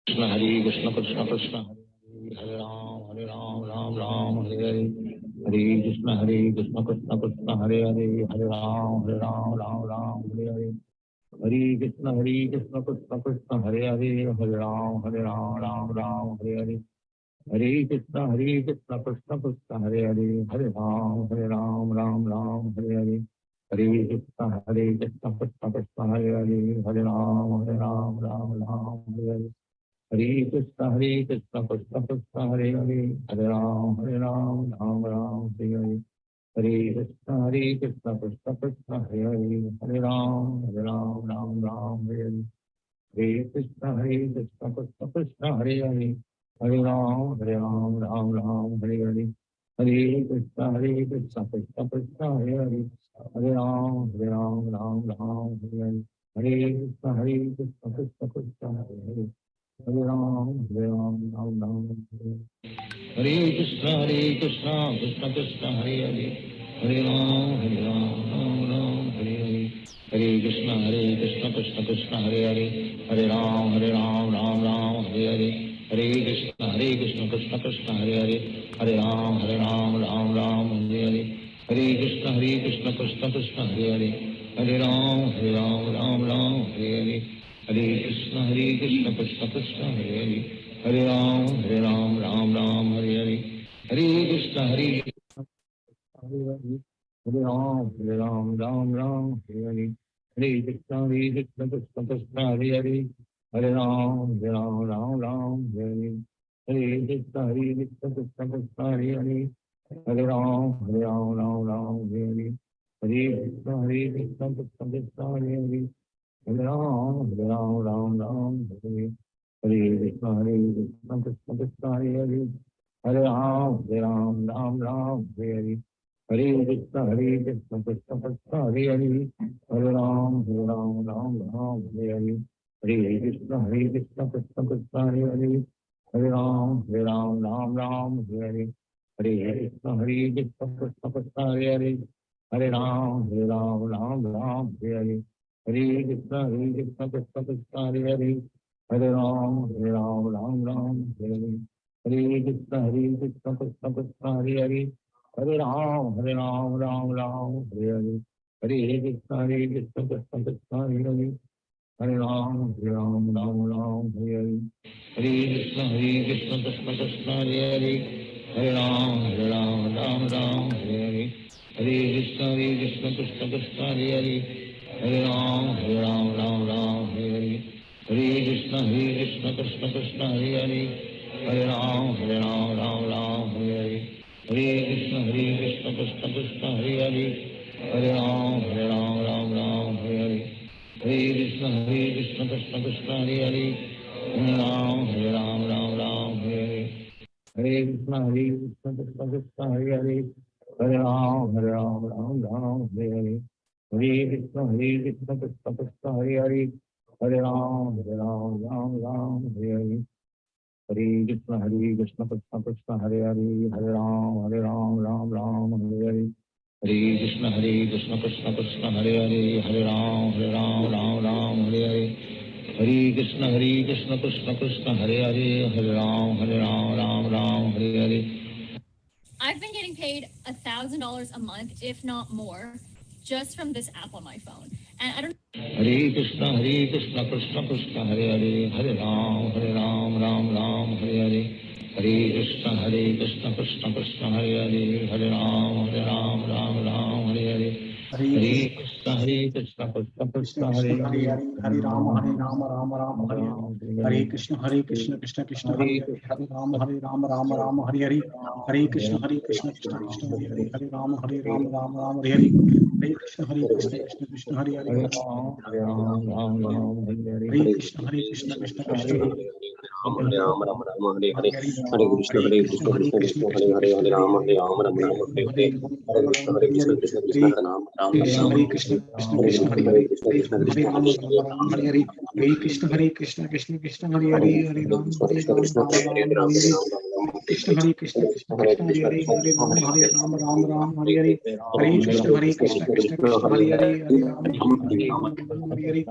Krishna Krishna Krishna Hare Ram Ram Ram Hare Hare Krishna Krishna Krishna Hare Ram Ram Ram Hare Hare Krishna Krishna Krishna Hare Ram Ram Ram Hare Hare Krishna Krishna Krishna Hare Ram Ram Hare Hare Krishna Krishna Krishna Hare Ram Ram Hare Hare Krishna Krishna Krishna Hare Ram Ram Ram Hare Krishna Krishna Krishna Hare Ram Ram Hare Krishna Krishna Krishna Hare Ram Ram Hare Krishna Krishna Krishna Hare Ram Ram Hare Krishna Krishna Krishna Hare Ram Hare Krishna Krishna Krishna Hare Ram Hare Hare Krishna Krishna Krishna Hare Ram Ram Hare Krishna Krishna Krishna Hare Ram Ram Hare Krishna Krishna Krishna Hare Ram Ram Hare Krishna Krishna Krishna Hare Ram Ram Hare Krishna Hare Ram Ram Hare Krishna Krishna Krishna Hare Ram Ram Hare Krishna Krishna Krishna Hare Ram Hare Krishna Krishna Krishna Hare Ram Hare Krishna Krishna Krishna Hare Ram Hare Krishna Krishna Krishna Hare Ram Hare Krishna Krishna Krishna Ram Hare Krishna Krishna Krishna Hare Ram Hare Krishna Krishna Krishna Hare Ram Hare Krishna Krishna Krishna Hare Ram Hare Krishna Krishna Krishna Hare Ram Hare Krishna Krishna Krishna Hare Ram Hare Krishna Krishna Krishna Hare Ram Hare Krishna Krishna Krishna Hare Ram Hare Krishna Krishna Krishna Hare Ram Hare Krishna Krishna Krishna Hare Ram Hare Krishna Krishna Krishna Hare Ram Hare Krishna Krishna Krishna Hare Ram Hare Krishna Krishna Krishna Hare Ram Hare Krishna Krishna Krishna Hare Ram Hare Krishna Krishna Krishna Hare Ram Hare I've been getting paid $1,000 a month, if not more, just from this app on my phone. And I don't. Hare Krishna Krishna Krishna Hare Ram Ram Hare Krishna Krishna Krishna Hare Ram Ram Hare Hare Krishna Krishna Krishna Hare Rama Rama Hare Krishna Krishna Krishna Hare Rama Rama Hare Hare Krishna Krishna Krishna Hare Rama Rama Hare Hare Krishna Krishna Krishna Hare Hare Krishna Krishna Krishna Ram Ram Ram Hare Hare Hare Krishna Krishna Krishna Hare Hare Hare Ram Ram Hare Hare Hare Krishna Krishna Krishna Hare Ram Ram Hare Krishna Krishna Hare Krishna Krishna Rama Krishna Rama Hare Hare Hare Krishna Krishna Krishna Hare Hare Rama Krishna Krishna Rama Hare Hare Krishna Krishna Krishna Hare Rama Rama Hare Hare Hare Krishna Krishna Krishna Hare Hare Krishna Krishna Krishna Hare Rama Hare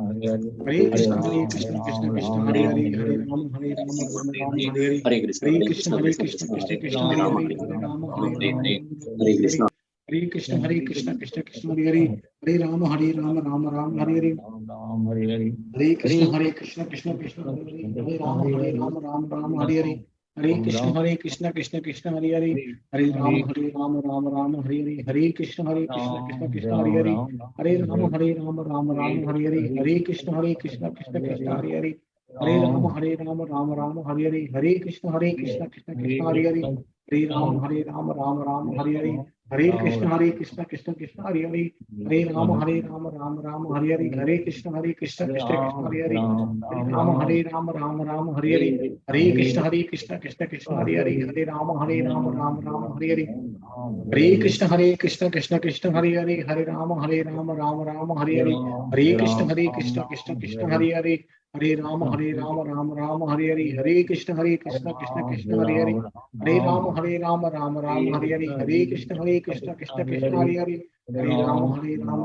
Hare Krishna Krishna Krishna Hare Hare Hare Rama Rama Rama Hare Hare Hare Krishna Krishna Krishna Krishna Hare Hare Hare Rama Rama Rama Hare Hare Hare Krishna Krishna Krishna Krishna Hare Hare Hare Rama Rama Rama Hare Hare Hare Krishna Krishna Krishna Hare Hare Hare Rama Rama Rama Hare Hare Hare Krishna Krishna Krishna Krishna Hare Hare Hare Rama Rama Rama Hare Hare Hare Krishna Krishna Krishna Krishna Hare Hare Hare Rama Rama Rama Hare Hare Hare Krishna Krishna Krishna Krishna Hare Hare Hare Rama Rama Hare Hare Hare Krishna Krishna Krishna Krishna Hare Hare Hare Rama Rama Hare Hare Hare Krishna Krishna Krishna Krishna Hare Hare Hare Rama Rama Hare Hare Hare Krishna Krishna Krishna Krishna Hare Hare Hare Rama Rama Hare Hare Hare Krishna Krishna Krishna Krishna Hare Hare Hare Rama Rama Hare Hare Hare Krishna Krishna Krishna Krishna Hare Hare Hare Rama Rama Hare Hare Hare Krishna Krishna Krishna Krishna Hare Hare Hare Rama Rama Hare Hare Hare Krishna Krishna Krishna Krishna Hare Hare Hare Rama Rama Hare Hare Hare Krishna Krishna Krishna Krishna Hare Hare Hare Rama Rama Hare Hare Hare Krishna Krishna Krishna Krishna Hare Hare Hare Rama Rama Hare Hare Hare Krishna Krishna Krishna Krishna Hare Hare Hare Rama Rama Hare Hare Hare Krishna Krishna Krishna Krishna Hare Hare Hare Rama Hare Hare Hare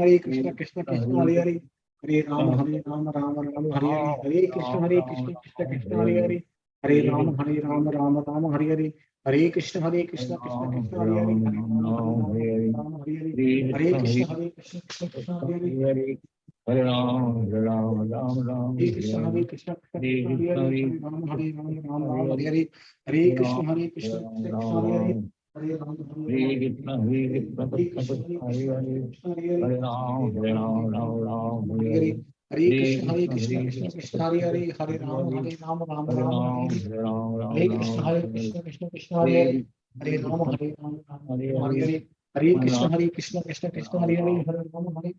Krishna Krishna Krishna Krishna Hare Hare Hare Ram, Hare Ram, Ram Ram, Hare Krishna Krishna Krishna Krishna Hare Hare Hare Rama Rama Hare Hare Hare Krishna Krishna Krishna Krishna Hare Hare Hare Rama Hare Krishna, Hare Krishna, Krishna Krishna, Hare Hare, Hare Ram, Hare Ram, Ram Ram, Hare Hare, Hare Krishna Hare Krishna Krishna, Krishna Hare Krishna Hare Hare Hare Rama Rama Rama Hare Rama Hare Ram, Hare Hare Ram, Ram Hare Ram, Krishna Hare Krishna Hare, Krishna Krishna Hare Hare Hare Rama Rama Hare Hare Hare Krishna Krishna Krishna Krishna Hare Hare Hare Rama Hare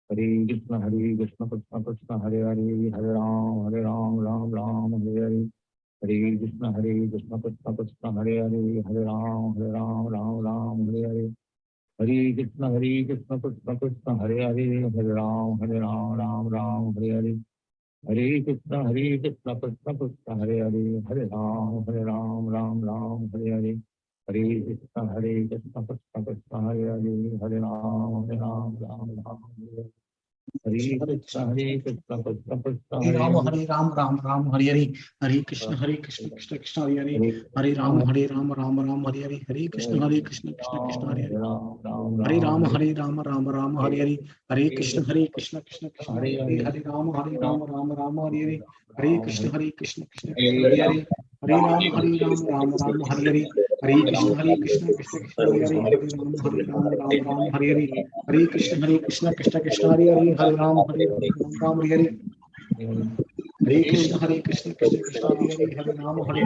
Hare Krishna, Hare Krishna, Krishna Krishna, Hare Hare, Hare Ram, Hare Ram, Ram Ram, Hare Hare, Hare Krishna, Hare Krishna, Krishna Krishna, Hare Hare, Hare Ram, Hare Ram, Ram Ram, Hare Hare, Hare Krishna, Hare Krishna, Krishna Krishna, Hare Hare, Hare Ram, Ram Ram, Hare Hare, Hare Krishna, Hare Krishna, Krishna Krishna, Hare Hare, Hare Ram, Ram Ram, Hare Hare, Hare Krishna, Hare Krishna, Krishna Krishna, Hare Hare, Hare Ram, Ram Ram, Hare Hare, Hare Krishna, Hare Krishna, Krishna Krishna, Hare Hare, Hare Ram, Ram Ram, Hare Hare, Hare Krishna, Hare Krishna, Krishna Krishna, Hare Hare, Hare Ram, Ram Ram, Hare Hare. Hare Krishna, Hare Krishna, Krishna Krishna, Hare Hare Rama Hare. Rama Rama Hare Hare Hare Krishna Krishna Krishna Hare Hare Hare Rama Rama Hare Hare Hare Krishna Krishna Krishna Hare Hare Hare Rama Rama Hare Hare Hare Krishna Krishna Krishna Krishna Hare Hare Hare Rama Rama Hare Hare Hare Krishna Krishna Krishna Krishna Hare Hare Hare Rama Rama Hare Hare Hare Krishna Krishna Krishna Krishna Hare Hare Hare Rama Rama Hare Hare Hare Krishna Krishna Krishna Krishna Hare Hare Hare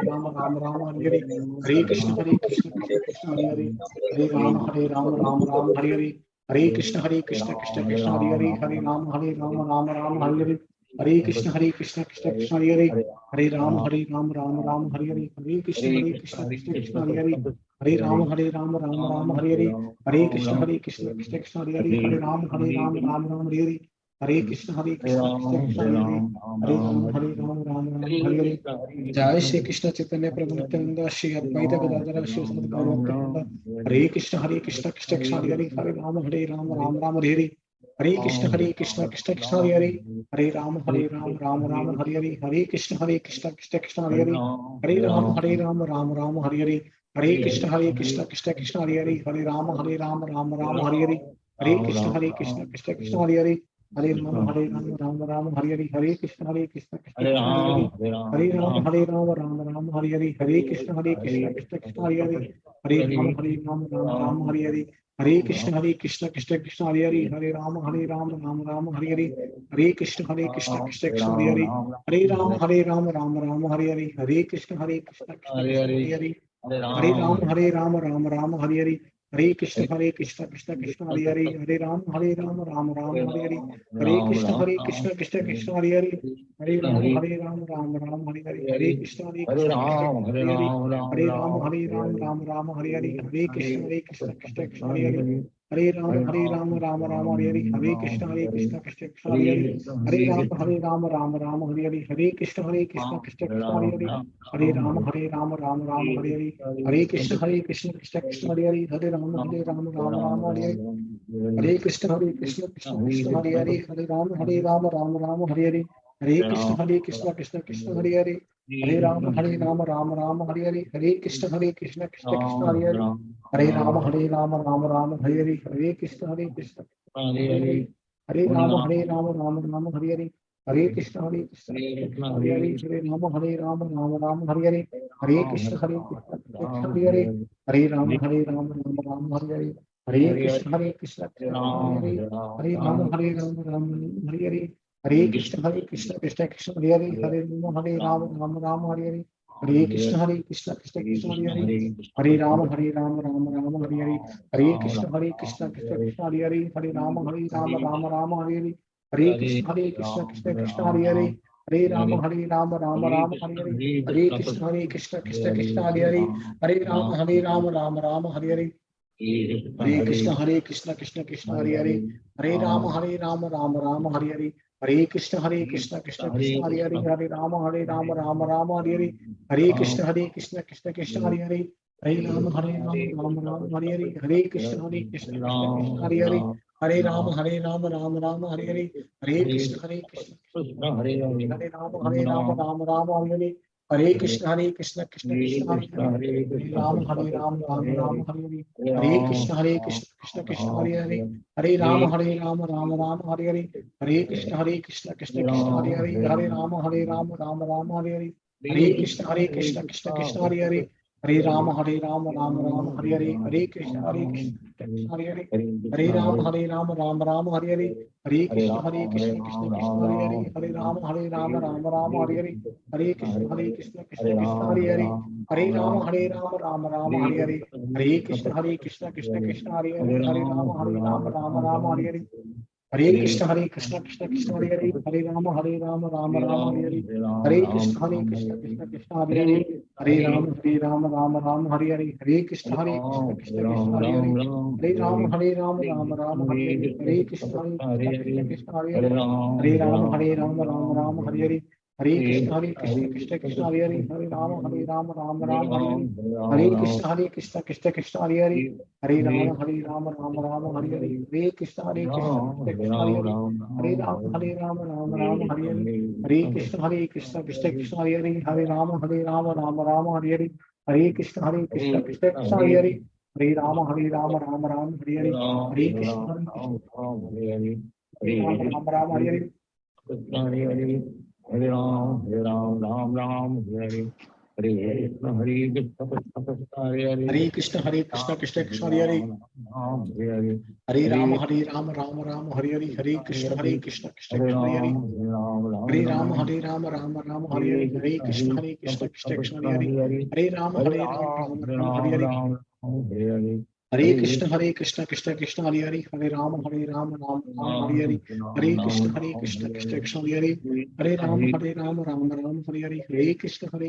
Rama Rama Hare Hare Hare Krishna Krishna Krishna Hare Hare Hare Rama Rama Hare Hare Hare Krishna Krishna Krishna Hare Hare Hare Rama Rama Hare Hare Hare Krishna Krishna Krishna Hare Hare Hare Rama Rama Hare Hare Hare Krishna Krishna Krishna Hare Hare Hare Rama Rama Hare Hare Hare Krishna Krishna Krishna Hare Hare Hare Rama Rama Hare Hare Hare Krishna Krishna Krishna Hare Hare Hare Rama Rama Hare Hare Hare Krishna Krishna Krishna Hare Hare Hare Ram Hare Hare Jai Shri Krishna Chaitanya Prabhu Nityananda Shri Advaita Gadadhara Shri Sri Bhagavatam Hare Krishna Krishna Krishna Krishna Hare Hare Hare Ram Ram Hare Hare Hare Krishna Krishna Krishna Hare Hare Hare Ram Ram Hare Hare Hare Krishna Krishna Krishna Hare Hare Hare Ram Ram Hare Hare Hare Krishna Krishna Krishna Hare Hare Hare Ram Ram Hare Hare Hare Krishna Krishna Krishna Hare Hare Hare Ram Ram Hare Hare Hare Krishna Krishna Krishna Krishna Hare Hare Hare Ram Ram Hare Hare Hare Krishna Krishna Krishna Hare Hare Hare Ram Ram Hare Hare Hare Krishna Krishna Krishna Hare Hare Hare Ram Ram Hare Hare Hare Krishna Krishna Krishna Hare Hare Hare Ram Ram Hare Hare Hare Krishna Krishna Krishna Hare Hare Hare Ram Ram Hare Hare Hare Krishna Krishna Krishna Hare Hare Hare Ram Ram Hare Hare Hare Krishna Krishna Krishna Hare Hare Hare Ram Ram Hare Hare Hare Krishna Krishna Krishna Hare Hare Hare Ram Ram Hare Hare Hare Krishna Krishna Krishna Hare Hare Hare Rama Rama Rama Hare Hare, Hare Krishna Krishna Krishna Hare Hare, Hare Rama Rama Hare Hare, Hare Krishna Krishna Krishna Hare Hare, Hare Rama Rama Hare Hare, Hare Krishna Krishna Krishna Hare Hare, Hare Rama Rama Hare Hare, Hare Krishna Krishna Krishna Hare Hare, Hare Rama Hare Hare, Hare Krishna Krishna Krishna Hare Hare, Hare Rama Rama Hare Hare, Hare Krishna Krishna Krishna Hare Hare, Hare Rama Rama Hare Hare, Hare Krishna Krishna Hare Hare, Hare Rama Rama Hare Hare, Hare Krishna Krishna Hare Hare, Hare Rama Hare Hare, Hare Krishna Krishna Hare Hare, Hare Rama Rama Hare Hare, Hare Krishna Krishna Hare Hare, Hare Rama Hare Hare, Hare Krishna Krishna Hare Hare, Hare Rama Hare Hare, Hare Krishna Krishna Hare Hare, Hare Rama Rama Hare Hare, Hare Krishna Krishna Hare Hare, Hare Rama Rama Hare Hare, Hare Krishna Krishna Hare Hare, Hare Rama Rama Hare Hare, Hare Krishna Krishna Hare Hare, Hare Rama Rama Hare Hare, Hare Krishna Krishna Hare Hare, Hare Rama Rama Hare Hare, Hare Krishna Krishna Hare Hare, Hare Rama Hare Hare, Hare Krishna Krishna Hare Hare, Hare Rama Hare Hare, Hare Krishna Krishna Hare Hare, Hare Rama Rama Hare Hare, Hare Krishna Krishna Hare Rama Hare Hare, Hare Krishna Krishna Hare Hare, Hare Rama Hare Hare, Hare Krishna Krishna Hare Hare, Hare Rama Rama Hare Hare, Hare Krishna Krishna Hare Hare, Hare Rama Rama Hare Hare, Hare Krishna Krishna Hare Hare, Hare Rama Rama Hare Hare, Hare Krishna Krishna Hare Hare, Hare Rama Hare Hare, Hare Krishna Krishna Hare Hare, Hare Rama Hare Hare, Hare Krishna Krishna Hare Hare, Hare Rama Hare Hare, Hare Krishna Krishna Hare Hare, Hare Rama Hare Hare, Hare Krishna Krishna Hare Hare, Hare Rama Hare Hare, Hare Krishna Krishna Hare Hare, Hare Rama Hare Hare, Hare Krishna Krishna Hare Hare, Hare Rama Hare Hare, Hare Krishna Krishna Hare Hare, Hare Rama Hare Hare, Hare Krishna Krishna Hare Hare, Hare Rama Hare Hare, Hare Krishna Krishna Hare Hare, Hare Rama Hare Hare, Hare Krishna Krishna Hare Hare, Hare Rama Hare Hare, Hare Krishna Krishna Hare Hare, Hare Rama Hare Hare, Hare Krishna Krishna Hare Hare, Hare Rama Hare Hare, Hare Krishna Rama Hare Hare, Hare Ram, Ram, Hare Hare Hare Krishna, Krishna Krishna, Hare Hare, Hare Rama Rama Hare Hare, Hare Krishna Krishna Krishna Hare Hare, Hare Rama Rama Hare Hare, Hare Krishna Krishna Hare Hare, Hare Rama Rama Hare Hare, Hare Krishna Krishna Krishna Hare Hare, Hare Rama Rama Hare Hare, Hare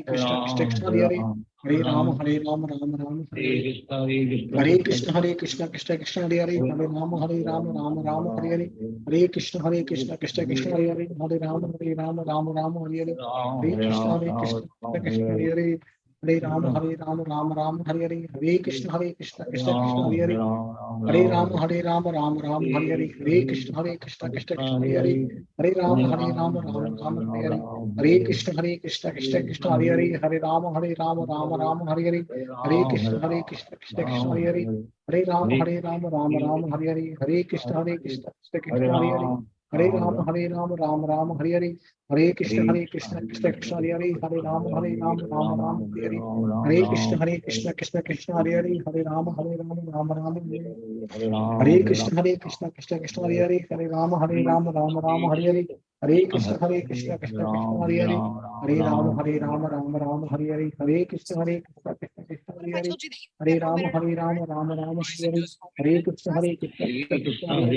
Krishna Krishna Hare Hare, Hare Rama Rama Hare Hare, Hare Krishna Krishna Hare Hare, Hare Rama Rama Hare Hare, Hare Krishna Krishna Hare Hare, Hare Rama Rama Hare Hare, Hare Krishna Krishna Hare Hare, Hare Rama Rama Hare Hare, Hare Krishna Krishna Hare Hare, Hare Rama Rama Hare Hare, Hare Krishna Krishna Hare Hare, Hare Rama Rama Hare Hare, Hare Krishna Krishna Hare Hare, Hare Rama Rama Hare Hare, Hare Krishna Krishna Hare Hare, Hare Rama Rama Hare Hare, Hare Krishna Krishna Hare Hare, Hare Rama Rama Hare Hare, Hare Krishna Krishna Hare Hare, Hare Rama Rama Hare Hare, Hare Krishna Krishna Hare Hare, Hare Rama Rama Hare Hare, Hare Krishna Krishna Hare Hare, Hare Rama Rama Hare Hare, Hare Krishna Krishna Hare Hare, Hare Rama Rama Hare Hare, Hare Krishna Krishna Hare Hare, Hare Rama Hare Hare, Hare Krishna Krishna Hare Hare, Hare Rama Rama Hare Hare, Hare Krishna Krishna Hare Hare, Hare Rama Rama Hare Hare, Hare Krishna Krishna Hare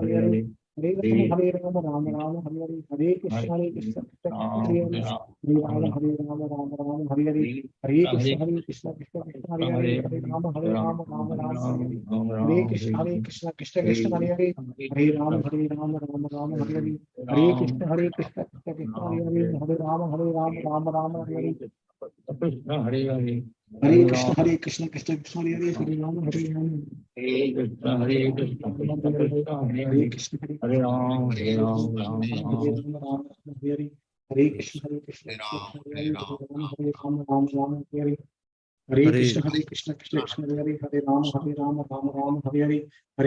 Hare, Hare Rama Rama Rama Hare Hare Hare Krishna Krishna Krishna Hare Hare Hare Rama Rama Hare Hare Hare Krishna Krishna Krishna Hare Hare Hare Rama Rama Hare Hare Hare Krishna Krishna Krishna Hare Hare Hare Rama Rama Hare Hare Hare Krishna Krishna Krishna Hare Hare Hare Rama Hare Hare Krishna Hare Hare Hare Krishna Krishna Hare Hare Hare Rama Hare Krishna Krishna Krishna Hare Hare Hare Krishna Hare Ram Hare Ram Ram Hare Ram Rama Hare Hare Krishna Krishna Hare Hare Rama Hare Hare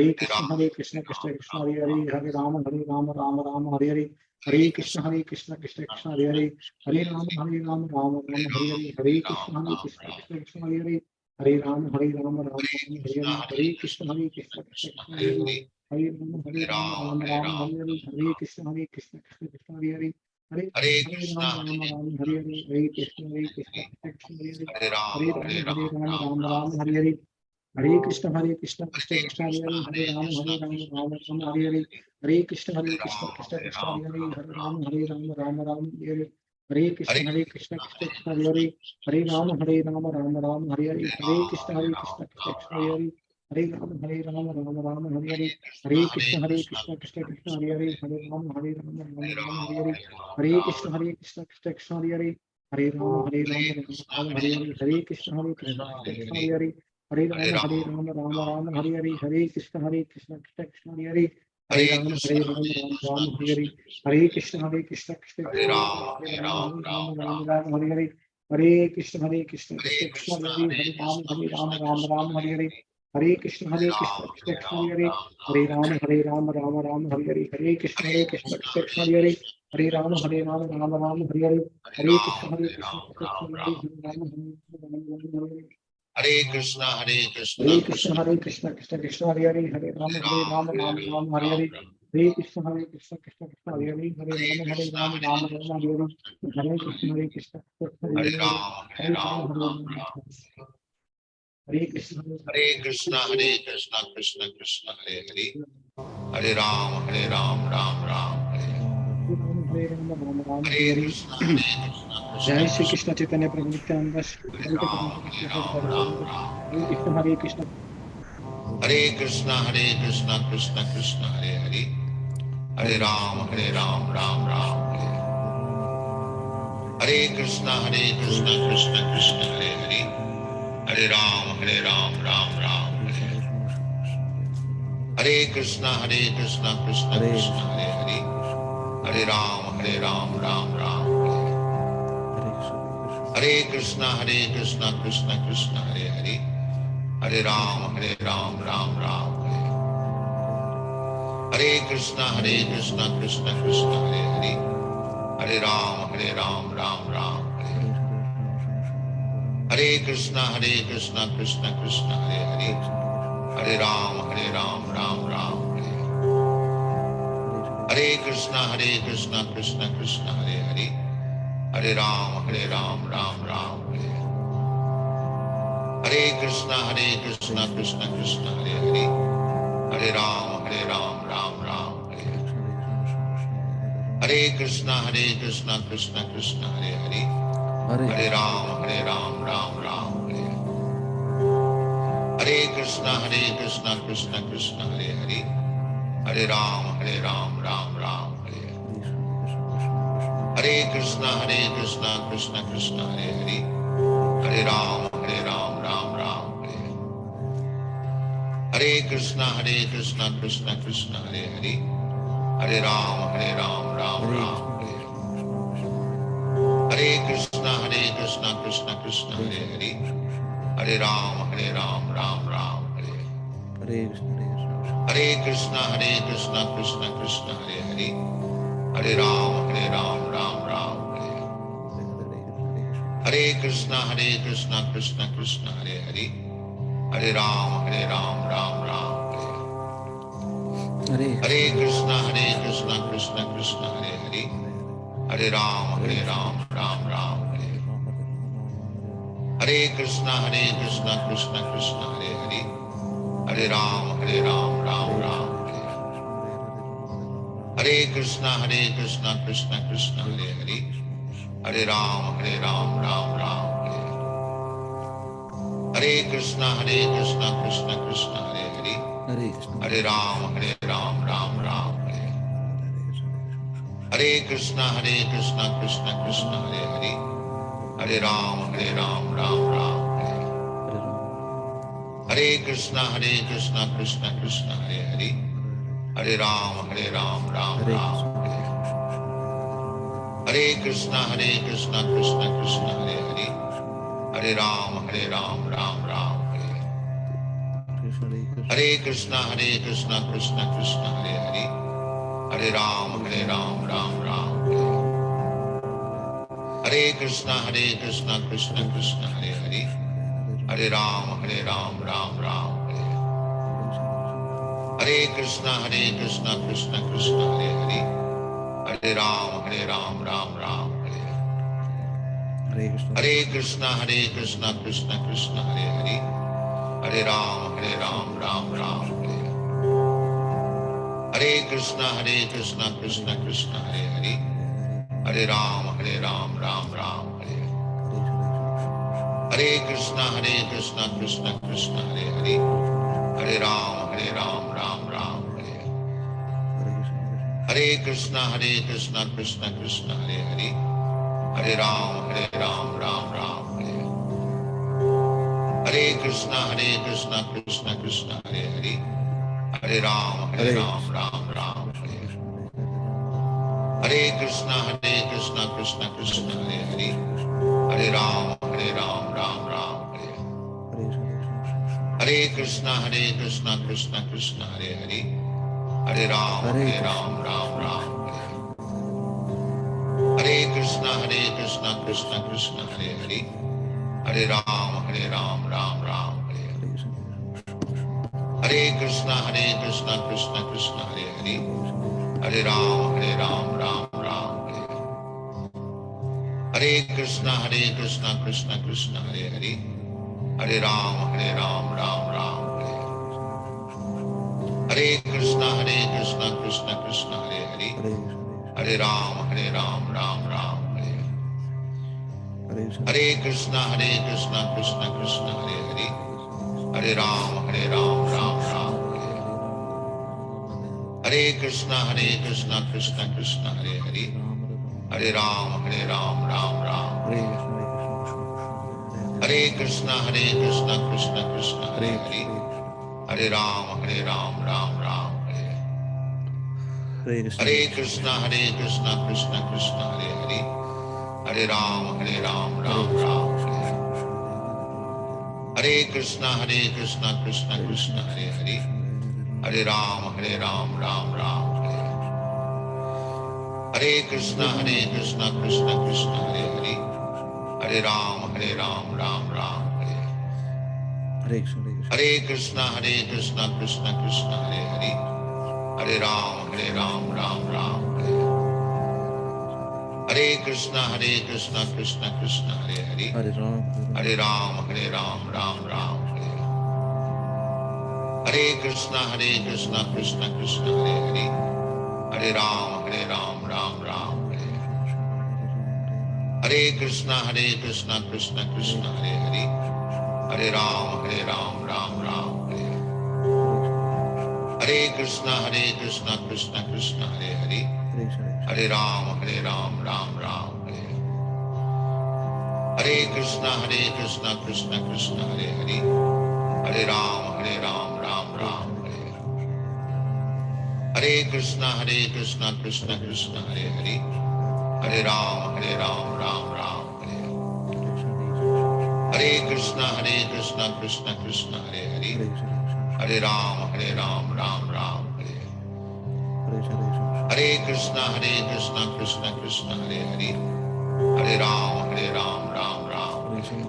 Hare Krishna Krishna Krishna Hare Hare Rama Rama Hare Hare Hare Krishna Krishna Krishna Hare Hare Hare Rama Rama Hare Hare Hare Krishna Krishna Krishna Hare Hare Hare Rama Hare Hare Hare Krishna Krishna Krishna Hare Hare Hare Rama Hare Hare Hare Krishna Krishna Krishna Hare Hare Hare Rama Hare Hare Hare Krishna Krishna Hare Hare Hare Rama Hare Hare Hare Krishna Krishna Krishna Hare Hare Hare Rama Hare Hare Hare Krishna Krishna Krishna Hare Hare Hare Rama Hare Hare Hare Krishna Krishna Krishna Hare Hare Hare Rama Hare Hare Hare Krishna Krishna Krishna Hare Hare Hare Rama Hare Hare Hare Krishna Krishna Krishna Hare Hare Hare Rama Hare Hare Hare Krishna Krishna Krishna Hare Hare Hare Rama Hare Hare Hare Krishna Krishna Krishna Hare Hare Hare Rama Hare Hare Hare Krishna Krishna Krishna Hare Hare Hare Rama Hare Hare Hare Krishna Krishna Krishna Hare Hare Hare Rama Hare Hare Hare Krishna Krishna Krishna Hare Hare Hare Krishna Krishna Krishna Hare Hare Hare Hare Hare Hare Krishna Krishna Krishna Hare Hare Hare Rama Hare Hare Hare Krishna Krishna Krishna Hare Hare Hare Rama Hare Hare Hare Krishna Krishna Krishna Hare Hare Hare Krishna, Hare Krishna, Hare Krishna Krishna Krishna Hare Hare Hare Rama Hare Hare Hare Krishna Krishna Krishna Hare Hare Hare Rama Hare Hare Hare Krishna Krishna Hare Hare Ram, Hare Ram, Ram Ram. Hare Krishna Hare Krishna, Hare Krishna, Krishna Krishna, Hare Hare. Hare Ram, Ram Ram, Hare. Hare Krishna, Hare Krishna, Jai Krishna Shri Krishna, Krishna Chaitanya Prabhu Nityananda Hare Ram, Ram Ram. Hare Krishna Hare Krishna Hare Krishna, Hare Krishna, Krishna Krishna, Hare Hare. Hare Ram, Ram Ram, Hare. Hare Krishna, Krishna Krishna, Hare Hare. Hare Ram, Ram Ram, Hare. Hare Krishna, Krishna Krishna, Hare Hare. Hare Ram, Ram Ram, Hare. Hare Krishna, Krishna Krishna, Hare Hare. Hare Ram, Ram Ram, Hare. Hare Krishna, Krishna Krishna, Hare Hare. Hare Ram, Ram Ram, Hare. Hare Krishna, Krishna Krishna, Hare Hare. Hare Ram, Ram Ram, Hare. Hare Krishna, Krishna Krishna, Hare Hare. Hare Ram, Ram Ram, Hare. Hare Krishna, Krishna Krishna, Hare Hare. Hare Ram, Ram Ram, Hare. Hare Krishna, Krishna Krishna, Hare Hare. Hare Ram, Ram Ram, Hare. Hare Krishna, Krishna Krishna, Hare Hare. Hare Ram, Ram Ram, Hare. Hare Krishna, Krishna Krishna, Hare Hare. Hare Ram, Ram Ram, Hare. Hare Krishna, Krishna Krishna, Hare Hare. Hare Ram, Ram Ram, Hare. Hare Krishna, Krishna Krishna, Hare Hare. Hare Ram, Ram Ram, Hare. Hare Krishna, Krishna Krishna, Hare Hare. Hare Ram, Ram Ram, Hare. Hare Krishna, Krishna Krishna, Hare Hare. Hare Ram, Ram Ram, Hare. Hare Krishna, Krishna Krishna, Hare Hare. Hare Ram, Ram Ram, Hare. Hare Krishna, Krishna Krishna, Hare Hare. Hare Ram, Ram Ram, Hare. Hare Krishna, Krishna Krishna, Hare Hare, Hare Ram, Ram Ram, Hare Hare. Hare Krishna, Krishna Krishna, Hare Hare, Hare Ram, Ram Ram, Hare Hare. Hare Krishna, Krishna Krishna, Hare Hare, Hare Ram, Ram Ram, Hare Hare. Hare Krishna, Krishna Krishna, Hare Hare, Hare Ram, Ram Ram, Hare Hare. Hare Krishna, Krishna Krishna, Hare Hare, Hare Ram, Ram Ram, Hare Hare. Hare Krishna, Krishna Krishna, Hare Hare, Hare Ram, Ram Ram, Hare Hare. Hare Krishna, Krishna Krishna, Hare Hare, Hare Ram, Ram Ram, Hare Hare. Hare Krishna, Krishna Krishna, Hare Hare, Hare Ram, Ram Ram, Hare Hare. Hare Krishna, Krishna Krishna, Hare Hare, Hare Ram, Ram Ram, Hare Hare. Hare Krishna, Krishna Krishna, Hare Hare, Hare Ram, Ram Ram, Hare Hare. Hare Krishna, Krishna Krishna, Hare Hare, Hare Ram, Ram Ram, Hare Hare. Hare Krishna, Krishna Krishna, Hare Hare, Hare Ram, Ram Ram, Hare Hare. Hare Krishna, Krishna Krishna, Hare Hare, Hare Ram, Ram Ram, Hare Hare. Hare Krishna, Krishna Krishna, Hare Hare, Hare Ram, Ram Ram, Hare Hare. Hare Krishna, Krishna Krishna, Hare Hare, Hare Ram, Ram Ram, Hare Hare. Hare Krishna, Krishna Krishna, Hare Hare, Hare Ram, Ram Ram, Hare Hare. Hare Krishna, Krishna Krishna, Hare Hare, Hare Ram, Ram Ram, Hare Hare. Hare Krishna, Krishna Krishna, Hare Hare, Hare Ram, Ram Ram, Hare Hare. Hare Krishna, Krishna Krishna, Hare Hare, Hare Ram, Ram Ram, Hare Hare. Hare Krishna, Krishna Krishna, Hare Hare, Hare Ram, Ram Ram, Hare Hare. Hare Krishna, Krishna Krishna, Hare Hare, Hare Ram, Ram Ram, Hare Hare. Hare Krishna, Krishna Krishna, Hare Hare, Hare Ram, Ram Ram, Hare Hare. Hare Krishna, Krishna Krishna, Hare Hare, Hare Ram, Ram Ram, Hare Hare. Hare Krishna, Krishna Krishna, Hare Hare, Hare Ram, Ram Ram, Hare Hare. Hare Krishna, Krishna Krishna, Hare Hare, Hare Ram, Ram Ram, Hare Hare. Hare Krishna, Krishna Krishna, Hare Hare, Hare Ram, Ram Ram, Hare Hare. Hare Krishna, Krishna Krishna, Hare Hare, Hare Ram, Ram Ram, Hare Hare. Hare Krishna, Krishna Krishna, Hare Hare, Hare Ram, Ram Ram, Hare Hare. Hare Krishna, Krishna Krishna, Hare Hare, Hare Ram, Ram Ram, Hare Hare. Hare Krishna, Krishna Krishna, Hare Hare, Hare Ram, Ram Ram, Hare Hare. Hare Krishna, Krishna Krishna, Hare Hare, Hare Ram, Ram Ram, Hare Hare. Hare Krishna, Krishna Krishna, Hare Hare, Hare Ram, Ram Ram, Hare Hare. Hare Krishna, Krishna Krishna, Hare Hare, Hare Ram, Ram Ram, Hare Hare. Hare Krishna, Krishna Krishna, Hare Hare, Hare Ram, Ram Ram, Hare Hare.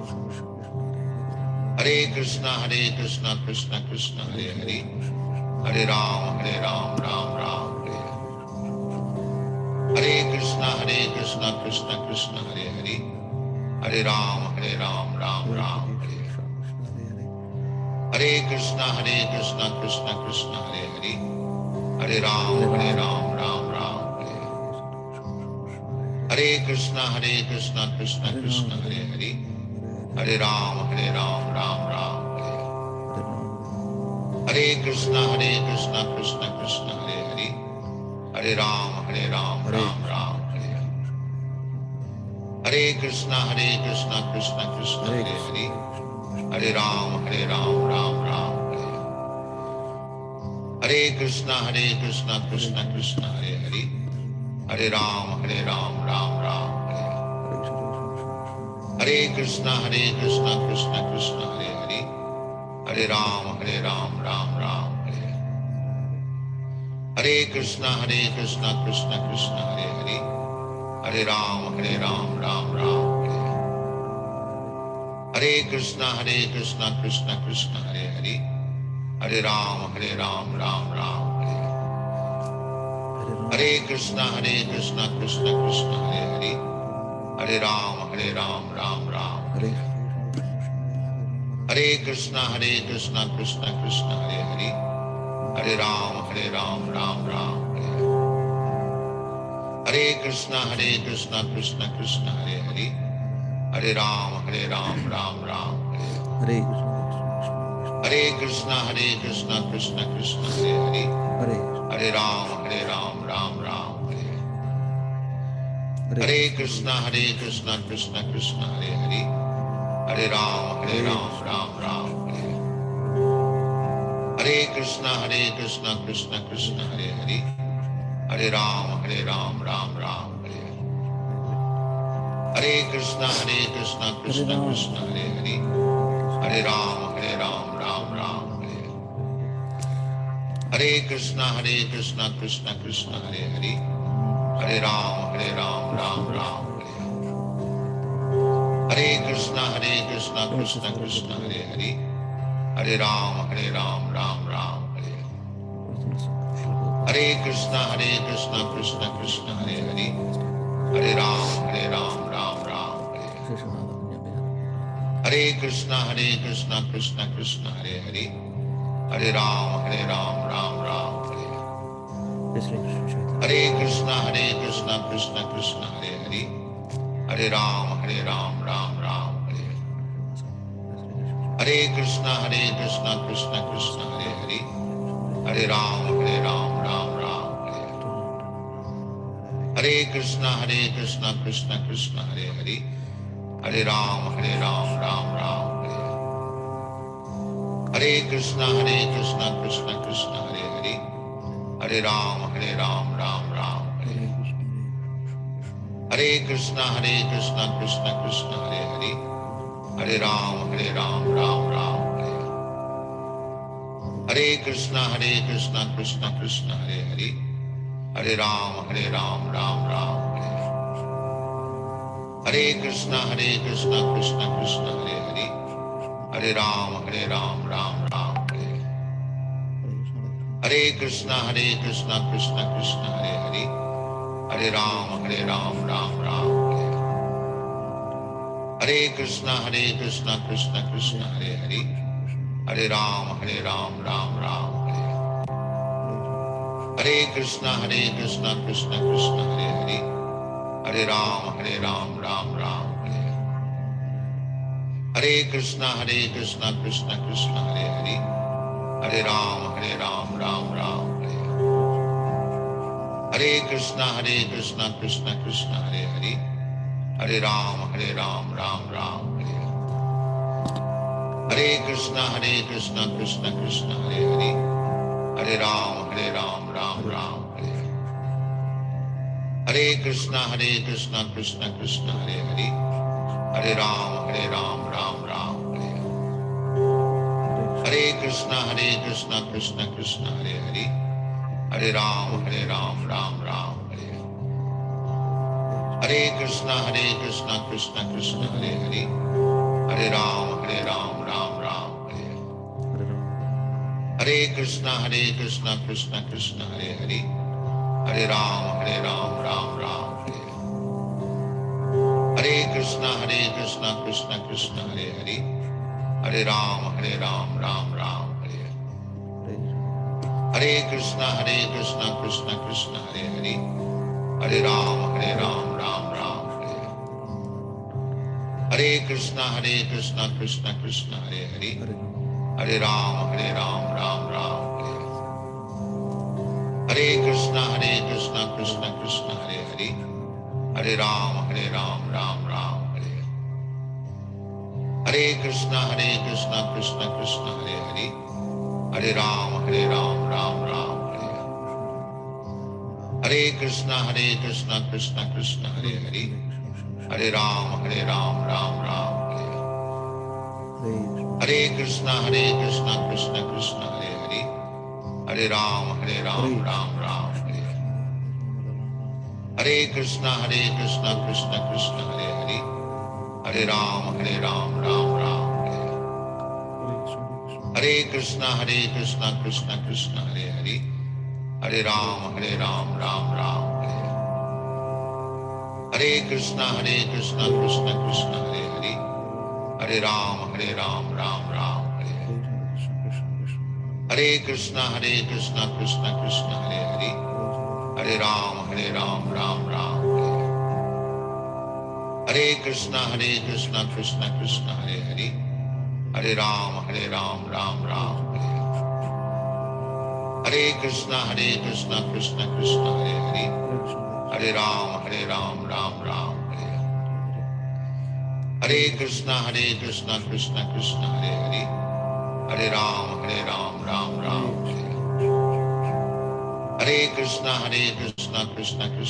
Hare Krishna, Krishna Krishna, Hare Hare, Hare Ram, Ram Ram, Hare Hare. Hare Krishna, Krishna Krishna, Hare Hare, Hare Ram, Ram Ram, Hare Hare. Hare Krishna, Krishna Krishna, Hare Hare, Hare Ram, Ram Ram, Hare Krishna, Krishna Krishna, Hare Hare, Hare Ram, Ram Ram, Hare Krishna, Krishna Krishna, Hare Hare, Hare Ram, Ram Ram, Hare Krishna, Krishna Krishna, Hare Hare, Hare Ram, Ram Ram, Hare Krishna, Krishna Krishna, Hare Hare, Hare Ram, Ram Ram, Hare Krishna, Krishna Krishna, Hare Hare, Hare Ram, Ram Ram, Hare Krishna, Krishna Krishna, Hare Hare, Hare Ram, Ram Ram, Hare Krishna, Krishna Krishna, Hare Hare, Hare Ram, Ram Ram, Hare Krishna, Krishna Krishna, Hare Hare, Hare Ram, Ram Ram, Hare Krishna, Krishna Krishna, Hare Hare, Hare Ram, Ram Ram, Hare Krishna, Krishna Krishna, Hare Hare, Hare Ram, Ram Ram, Hare Krishna, Krishna Krishna, Hare Hare, Hare Ram, Ram Ram, Hare Krishna, Krishna Krishna, Hare Hare, Hare Ram, Ram Ram, Hare Krishna, Krishna Krishna, Hare Hare, Hare Ram, Ram Ram, Hare Krishna, Krishna Krishna, Hare Hare, Hare Ram, Ram Ram, Hare Krishna, Krishna Krishna, Hare Hare, Hare Ram, Ram Ram, Hare Krishna, Krishna Krishna, Hare Hare, Hare Ram, Ram Ram, Hare Krishna, Krishna Krishna, Hare Hare, Hare Ram, Ram Ram, Hare Krishna, Krishna Krishna, Hare Hare, Hare Ram, Ram Ram, Hare Krishna, Krishna Krishna, Hare Hare, Hare Ram, Ram Ram, Hare Krishna, Krishna Krishna, Hare Hare, Hare Ram, Ram Ram, Hare Krishna, Krishna Krishna, Hare Hare, Hare Ram, Ram Ram, Hare Krishna, Krishna Krishna, Hare Hare, Hare Ram, Ram Ram, Hare Krishna, Krishna Krishna, Hare Hare, Hare Ram, Ram Ram, Hare Krishna, Krishna Krishna, Hare Hare, Hare Ram, Ram Ram, Hare Krishna, Krishna Krishna, Hare Hare, Hare Ram, Ram Ram, Hare Krishna, Krishna Krishna, Hare Hare, Hare Ram, Ram Ram, Hare Krishna, Krishna Krishna, Hare Hare, Hare Ram, Ram Ram, Hare Krishna, Krishna Krishna, Hare Hare, Hare Ram, Ram Ram, Hare Krishna, Krishna Krishna, Hare Hare, Hare Ram, Ram Ram, Hare Krishna, Krishna Krishna, Hare Hare, Hare Ram, Ram Ram, Hare Krishna, Krishna Krishna, Hare Hare, Hare Ram, Ram Ram, Hare Krishna, Krishna Krishna, Hare Hare, Hare Ram, Ram Ram, Hare Krishna, Krishna Krishna, Hare Hare, Hare Ram, Ram Ram, Hare Krishna, Krishna Krishna, Hare Hare, Hare Ram, Ram Ram, Hare Krishna, Krishna Krishna, Hare Hare, Hare Ram, Ram Ram, Hare Krishna, Krishna Krishna, Hare Hare, Hare Ram, Ram Ram, Hare Hare Krishna, Krishna Krishna, Hare Hare, Hare Ram, Ram Ram, Hare Hare. Hare Krishna, Krishna Krishna, Hare Hare, Hare Ram, Ram Ram, Hare Hare. Hare Krishna, Krishna Krishna, Hare Hare, Hare Ram, Ram Ram, Hare Hare. Hare Krishna, Krishna Krishna, Hare Hare, Hare Ram, Ram Ram, Hare Hare. Hare Krishna, Krishna Krishna, Hare Hare, Hare Ram, Ram Ram, Hare Hare. Hare Krishna, Krishna Krishna, Hare Hare, Hare Ram, Ram Ram, Hare Hare. Hare Krishna, Krishna Krishna, Hare Hare, Hare Ram, Ram Ram, Hare Hare. Hare Krishna, Krishna Krishna, Hare Hare, Hare Ram, Ram Ram, Hare Hare. Hare Krishna, Krishna Krishna, Hare Hare, Hare Ram, Ram Ram, Hare Hare. Hare Krishna, Krishna Krishna, Hare Hare, Hare Ram, Ram Ram, Hare Hare. Hare Krishna, Krishna Krishna, Hare Hare, Hare Ram, Ram Ram, Hare Hare. Hare Krishna, Krishna Krishna, Hare Hare, Hare Ram, Ram Ram, Hare Hare. Hare Krishna, Krishna Krishna, Hare Hare, Hare Ram, Ram Ram, Hare Hare. Hare Krishna, Krishna Krishna, Hare Hare, Hare Ram, Ram Ram, Hare Hare. Hare Krishna, Krishna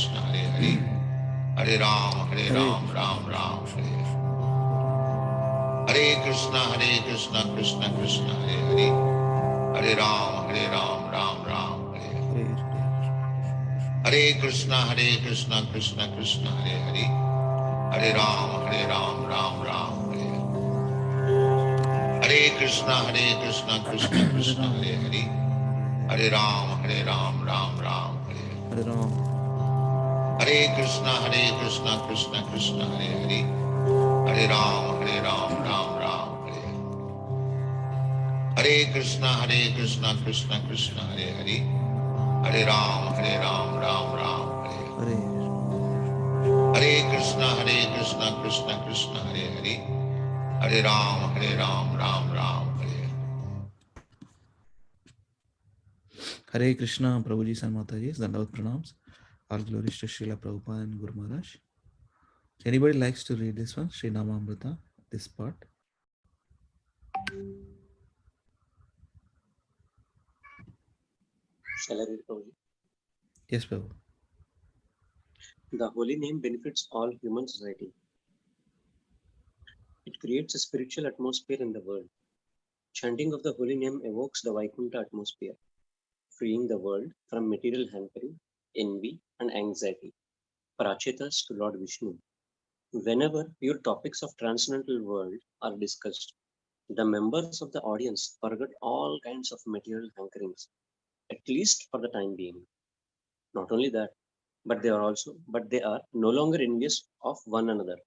Krishna, Hare Hare, Hare Ram, Ram Ram, Hare Hare. Hare Krishna, Krishna Krishna, Hare Hare, Hare Ram, Ram Ram, Hare Hare. Hare Krishna, Krishna Krishna, Hare Hare, Hare Ram, Ram Ram, Hare Hare. Hare Krishna, Krishna Krishna, Hare Hare, Hare Ram, Ram Ram, Hare Hare. Hare Krishna, Krishna Krishna, Hare Hare, Hare Ram, Ram Ram, Hare Hare. Hare Krishna, Krishna Krishna, Hare Hare, Hare Ram, Ram Ram, Hare Hare. Hare Krishna, Prabhuji and Mataji, Dandavat Pranams. All glories to Srila Prabhupada and Guru Maharaj. Anybody likes to read this one, Sri Namamrita, this part? Shall I read, Prabhuji? Yes, Prabhu. The holy name benefits all human society. It creates a spiritual atmosphere in the world. Chanting of the holy name evokes the Vaikuntha atmosphere, freeing the world from material hankering, envy, and anxiety. Prachetas to Lord Vishnu. Whenever pure topics of transcendental world are discussed, the members of the audience forget all kinds of material hankerings, at least for the time being. Not only that, but they are no longer envious of one another,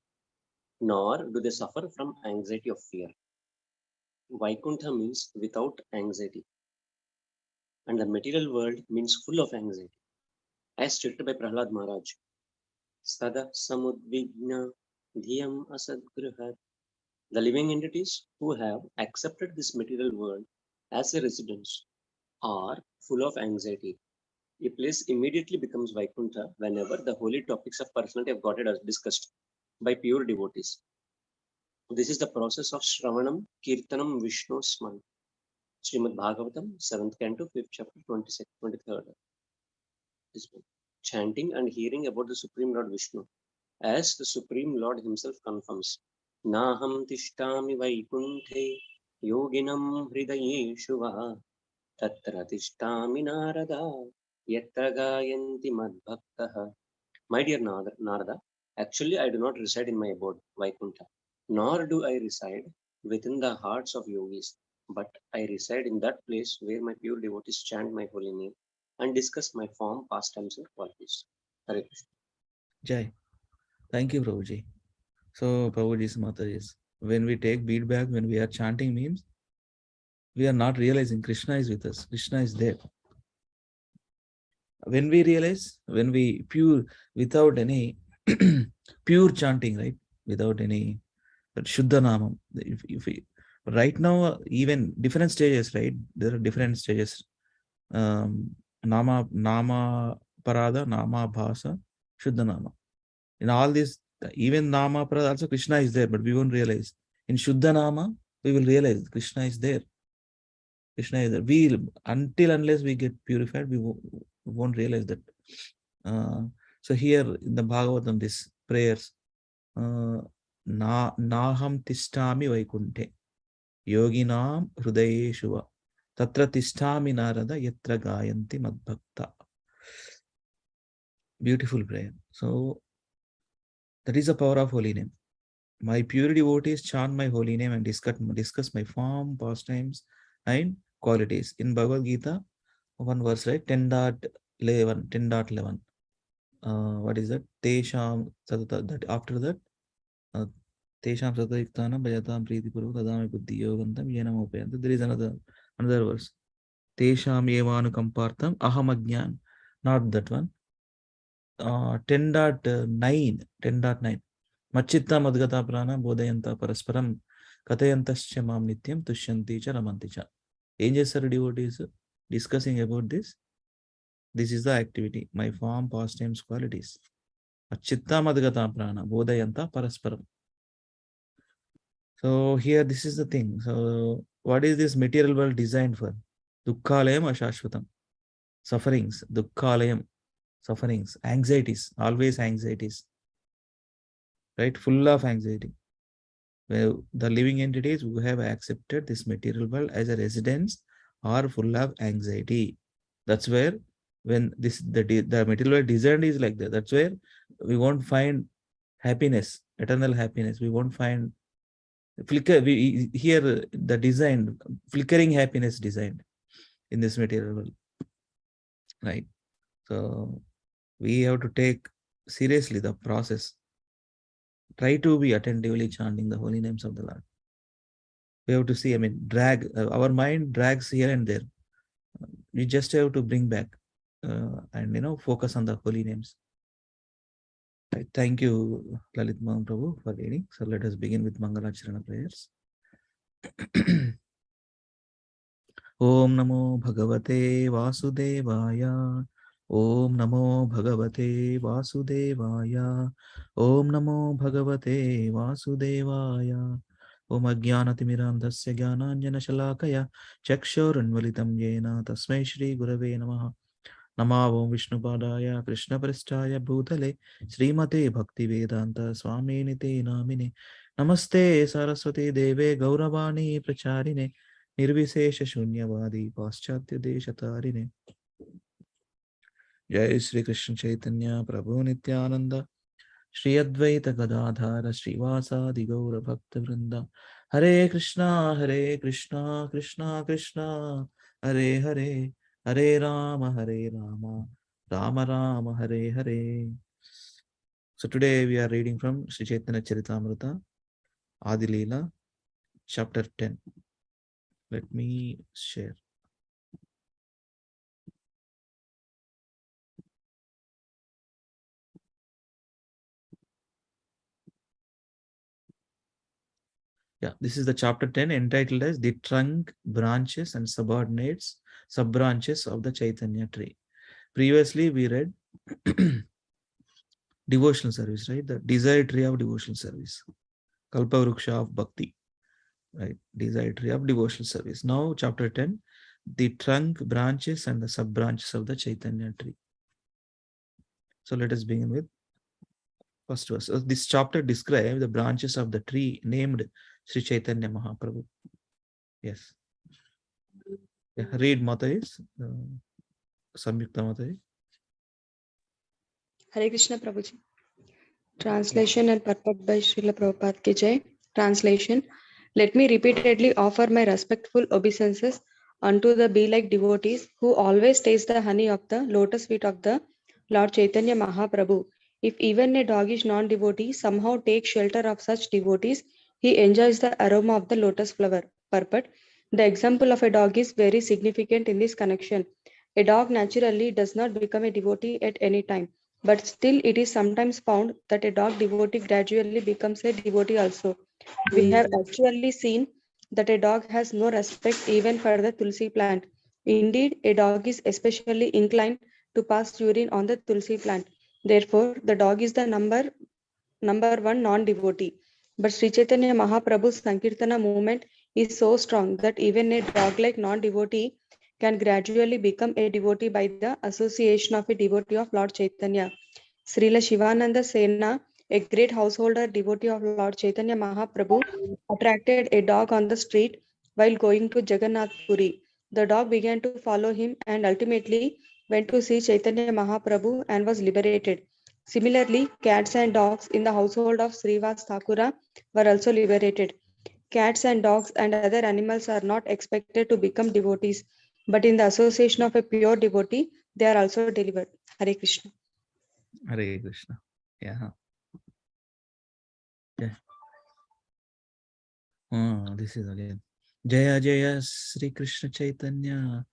nor do they suffer from anxiety of fear. Vaikuntha means without anxiety, and the material world means full of anxiety, as stated by Prahlad Maharaj. Sada samudvigna dhyam asadgrihat. The living entities who have accepted this material world as a residence are full of anxiety. A place immediately becomes Vaikuntha whenever the holy topics of personality of Godhead are discussed by pure devotees. This is the process of Shravanam, Kirtanam, Vishnu Sman. Srimad Bhagavatam, 7th Canto, 5th chapter, 26th, 23rd. This one. Chanting and hearing about the Supreme Lord Vishnu, as the Supreme Lord himself confirms. Naham tishtami Vaikunthe yoginam hridayeshu va tatra tishtami narada yatra gayanti madbhaktaha. My dear Narada, actually I do not reside in my abode, Vaikuntha, nor do I reside within the hearts of yogis, but I reside in that place where my pure devotees chant my holy name and discuss my form, pastimes, and qualities. Hare Krishna. Jai. Thank you, Prabhuji. So, Prabhuji's Mataji, when we take feedback, when we are chanting means, we are not realizing Krishna is with us. Krishna is there. when we realize, when we pure, without any pure chanting, right? Without any Shuddha Namam. If we, right now, even different stages, right? There are different stages. Nama Parada, Nama Bhasa, Shuddha Nama. In all this, even Nama Parada, also Krishna is there, but we won't realize. In Shuddha Nama, we will realize Krishna is there. Krishna is there. We, until unless we get purified, we won't realize that. So here in the Bhagavatam, these prayers, Naham Tishtami Vaikunthe, Yoginam Hrudayeshuva, Tatra Tishtami Narada, Yatra Gayanti Madbhakta. Beautiful prayer. So that is the power of holy name. My pure devotees chant my holy name and discuss my form, pastimes, and qualities. In Bhagavad Gita, one verse, right? 10.11. 10.11. What is that? Tesham, that after that, Tesham Satayuktana Bhajatam Priti Puru Tadami Buddhi Yogantam Yenam Upayantam. There is another verse. Tesham Evanu Kampartam Aham Ajnan. Not that one. 10.9. Machitta Madgata Prana Bodhayanta Parasparam Katayantascha Mam Nityam Tushyanti Cha Ramanti Cha. Angels are devotees discussing about this. This is the activity. My form, pastimes, qualities. Machitta Madgata Prana Bodhayanta Parasparam. So here, this is the thing. So what is this material world designed for? Dukkhalayam ashashvatam. Sufferings. Dukkhalayam. Sufferings. Anxieties. Always anxieties. Right? Full of anxiety. Well, the living entities who have accepted this material world as a residence are full of anxiety. That's where, when the material world designed is like that, that's where we won't find happiness, eternal happiness. We won't find here the design, flickering happiness designed in this material world. Right? So we have to take seriously the process. Try to be attentively chanting the holy names of the Lord. We have to see, drag, our mind drags here and there. We just have to bring back and focus on the holy names. Right. Thank you, Lalit Mohan Prabhu, for leading. So let us begin with Mangalacharana prayers. Om Namo Bhagavate Vasudevaya. Om Namo Bhagavate Vasudevaya. Om Namo Bhagavate Vasudevaya. Om Ajnanatimirandhasya Jnananjana Shalakaya Chakshurunvalitam Yena Tasmai Shri Gurave Namaha. Namo Vishnupadaya Krishna Prasthaya Bhutale Srimate Bhaktivedanta Swaminite Namine Namaste Saraswati Deve Gauravani Pracharine Nirvisesha Shunyavadi Paschatya Deshatarine. Jai Sri Krishna Chaitanya Prabhu Nityananda Shri Advaita Gadadhara Srivasadi Gaura Bhakta Vrinda. Hare Krishna Krishna Krishna Hare Hare Hare Rama Rama Rama Hare Hare. So today we are reading from Sri Chaitanya Charitamrita Adi Leela chapter 10. Let me share. Yeah, this is the chapter 10 entitled as The Trunk, Branches and Sub-branches of the Chaitanya Tree. Previously we read devotional service, right? The desire tree of devotional service. Kalpa Vruksha of Bhakti, right? Desire tree of devotional service. Now chapter 10, the trunk, branches and the sub-branches of the Chaitanya tree. So let us begin with first verse. This chapter describes the branches of the tree named Sri Chaitanya Mahaprabhu. Yes. Yeah, read Mata's, Samyukta Mataji. Hare Krishna Prabhuji. Translation and purport by Srila Prabhupada Ki Jai. Translation. Let me repeatedly offer my respectful obeisances unto the be-like devotees who always taste the honey of the lotus feet of the Lord Chaitanya Mahaprabhu. If even a doggish non-devotee somehow takes shelter of such devotees, he enjoys the aroma of the lotus flower. Purport. The example of a dog is very significant in this connection. A dog naturally does not become a devotee at any time, but still it is sometimes found that a dog devotee gradually becomes a devotee also. We have actually seen that a dog has no respect even for the tulsi plant. Indeed, a dog is especially inclined to pass urine on the tulsi plant. Therefore, the dog is the number one non-devotee. But Sri Chaitanya Mahaprabhu's Sankirtana movement is so strong that even a dog-like non-devotee can gradually become a devotee by the association of a devotee of Lord Chaitanya. Srila Shivananda Sena, a great householder devotee of Lord Chaitanya Mahaprabhu, attracted a dog on the street while going to Jagannath Puri. The dog began to follow him and ultimately went to see Chaitanya Mahaprabhu and was liberated. Similarly, cats and dogs in the household of Srivas Thakura were also liberated. Cats and dogs and other animals are not expected to become devotees, but in the association of a pure devotee, they are also delivered. Hare Krishna. Hare Krishna. Yeah. This is again. Jaya Jaya Sri Krishna Chaitanya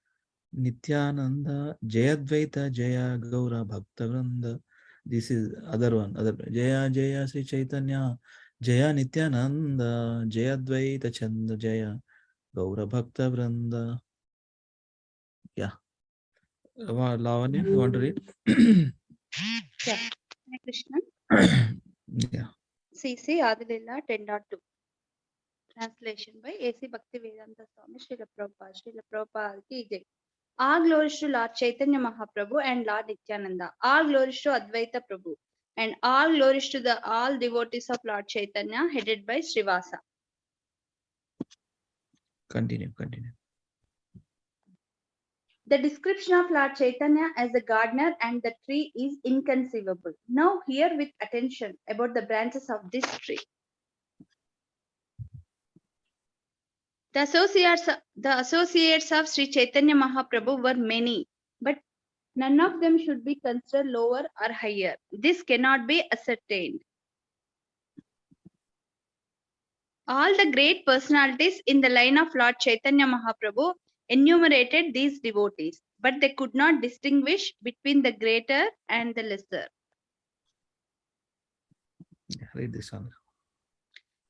Nityananda Jayadvaita Jaya Gaura Bhakta Vrinda. This is other one. Jaya Jaya Sri Chaitanya Jaya Nityananda Jayadvaita Chanda Jaya Gaura Bhakta Vrinda. Yeah. Lavanya, you want to read? Yeah. Hare Krishna. Yeah. CC Adilila 10.2. Translation by A.C. Bhaktivedanta Swami Srila Prabhupada. Srila Prabhupada ki jai. All glories to Lord Chaitanya Mahaprabhu and Lord Nityananda. All glories to Advaita Prabhu. And all glories to the all devotees of Lord Chaitanya headed by Srivasa. Continue. The description of Lord Chaitanya as a gardener and the tree is inconceivable. Now hear with attention about the branches of this tree. The associates of Sri Chaitanya Mahaprabhu were many, but none of them should be considered lower or higher. This cannot be ascertained. All the great personalities in the line of Lord Chaitanya Mahaprabhu enumerated these devotees, but they could not distinguish between the greater and the lesser. Yeah, read this one.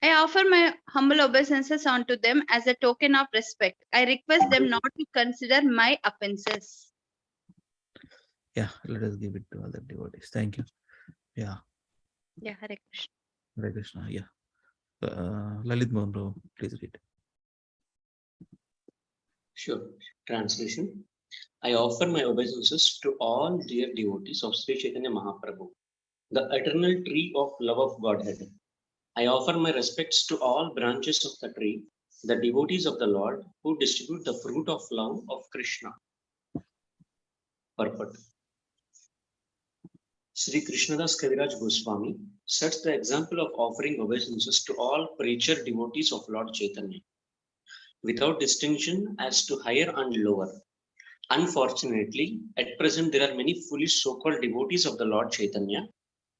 I offer my humble obeisances unto them as a token of respect. I request them not to consider my offenses. Yeah, let us give it to other devotees. Thank you. Yeah. Yeah, Hare Krishna. Hare Krishna. Yeah. Lalit Mohan, please read. Sure. Translation. I offer my obeisances to all dear devotees of Sri Chaitanya Mahaprabhu, the eternal tree of love of Godhead. I offer my respects to all branches of the tree, the devotees of the Lord who distribute the fruit of love of Krishna. Purport. Sri Krishnadas Kaviraj Goswami sets the example of offering obeisances to all preacher devotees of Lord Chaitanya, without distinction as to higher and lower. Unfortunately, at present there are many foolish so-called devotees of the Lord Chaitanya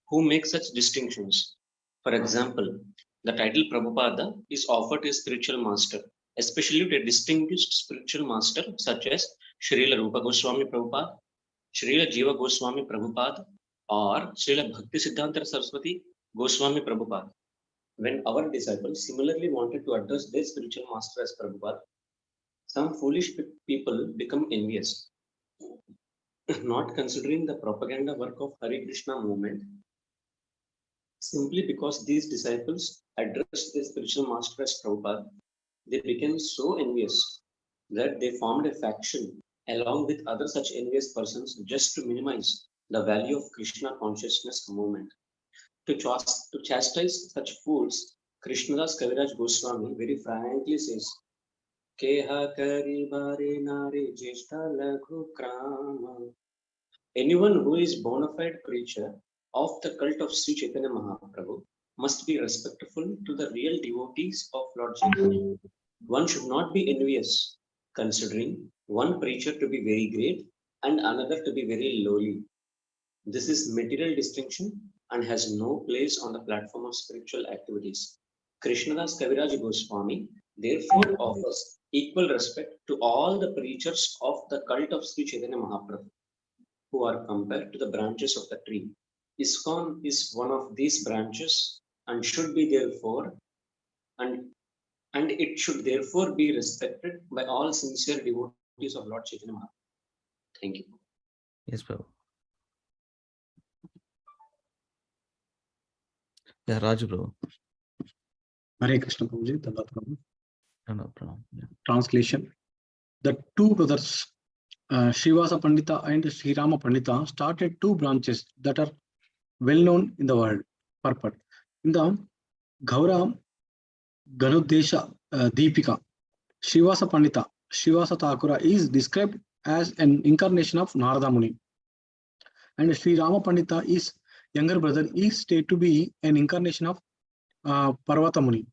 who make such distinctions. For example, the title Prabhupada is offered to a spiritual master, especially to a distinguished spiritual master such as Srila Rupa Goswami Prabhupada, Srila Jiva Goswami Prabhupada, or Srila Bhakti Siddhanta Saraswati Goswami Prabhupada. When our disciples similarly wanted to address their spiritual master as Prabhupada, some foolish people become envious, not considering the propaganda work of Hare Krishna movement. Simply because these disciples addressed their spiritual master as Prabhupada, they became so envious that they formed a faction along with other such envious persons just to minimize the value of Krishna consciousness movement. To chastise such fools, Krishnadas Kaviraj Goswami very frankly says, Keha kari bare nare jeshta laghu krama. Anyone who is bona fide preacher of the cult of Sri Chaitanya Mahaprabhu must be respectful to the real devotees of Lord Chaitanya. One should not be envious, considering one preacher to be very great and another to be very lowly. This is material distinction and has no place on the platform of spiritual activities. Krishnadas Kaviraj Goswami therefore offers equal respect to all the preachers of the cult of Sri Chaitanya Mahaprabhu, who are compared to the branches of the tree. ISKCON is one of these branches and should be therefore and and it should therefore be respected by all sincere devotees of Lord Chaitanya Mahaprabhu. Thank you. Yes, Prabhu. Yeah, Raju, bro. Hare Krishna Prabhuji, Dandavat Prabhu. No problem. Yeah. Translation. The two brothers, Srivasa Pandita and Sri Rama Pandita, started two branches that are well known in the world. Purport. In the Gaura Ganudesha Deepika, Srivasa Pandita, Srivasa Thakura is described as an incarnation of Narada Muni. And Sri Rama Pandita, is younger brother, is stated to be an incarnation of Parvata Muni,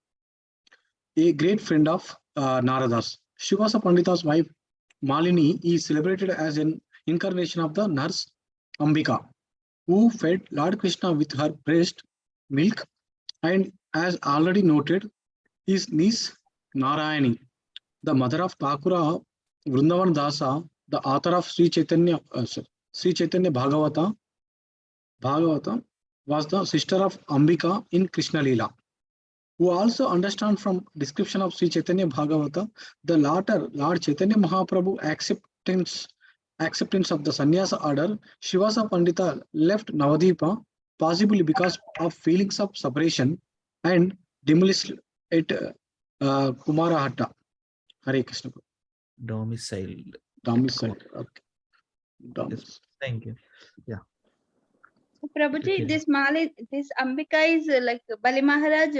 a great friend of Naradas. Srivasa Pandita's wife Malini is celebrated as an incarnation of the nurse Ambika, who fed Lord Krishna with her breast milk, and as already noted, his niece Narayani, the mother of Thakura Vrindavan Dasa, the author of Sri Chaitanya Bhagavata, was the sister of Ambika in Krishna Leela. Who also understand from description of Sri Chaitanya Bhagavata, the latter Lord Chaitanya Mahaprabhu acceptance of the sannyasa order. Srivasa Pandita left Navadipa, possibly because of feelings of separation, and demolished at Kumarahatta. Hare Krishna. Domiciled. Domicile. Okay. Yes. Thank you. Yeah. Prabhuji, this Ambika is like Bali Maharaj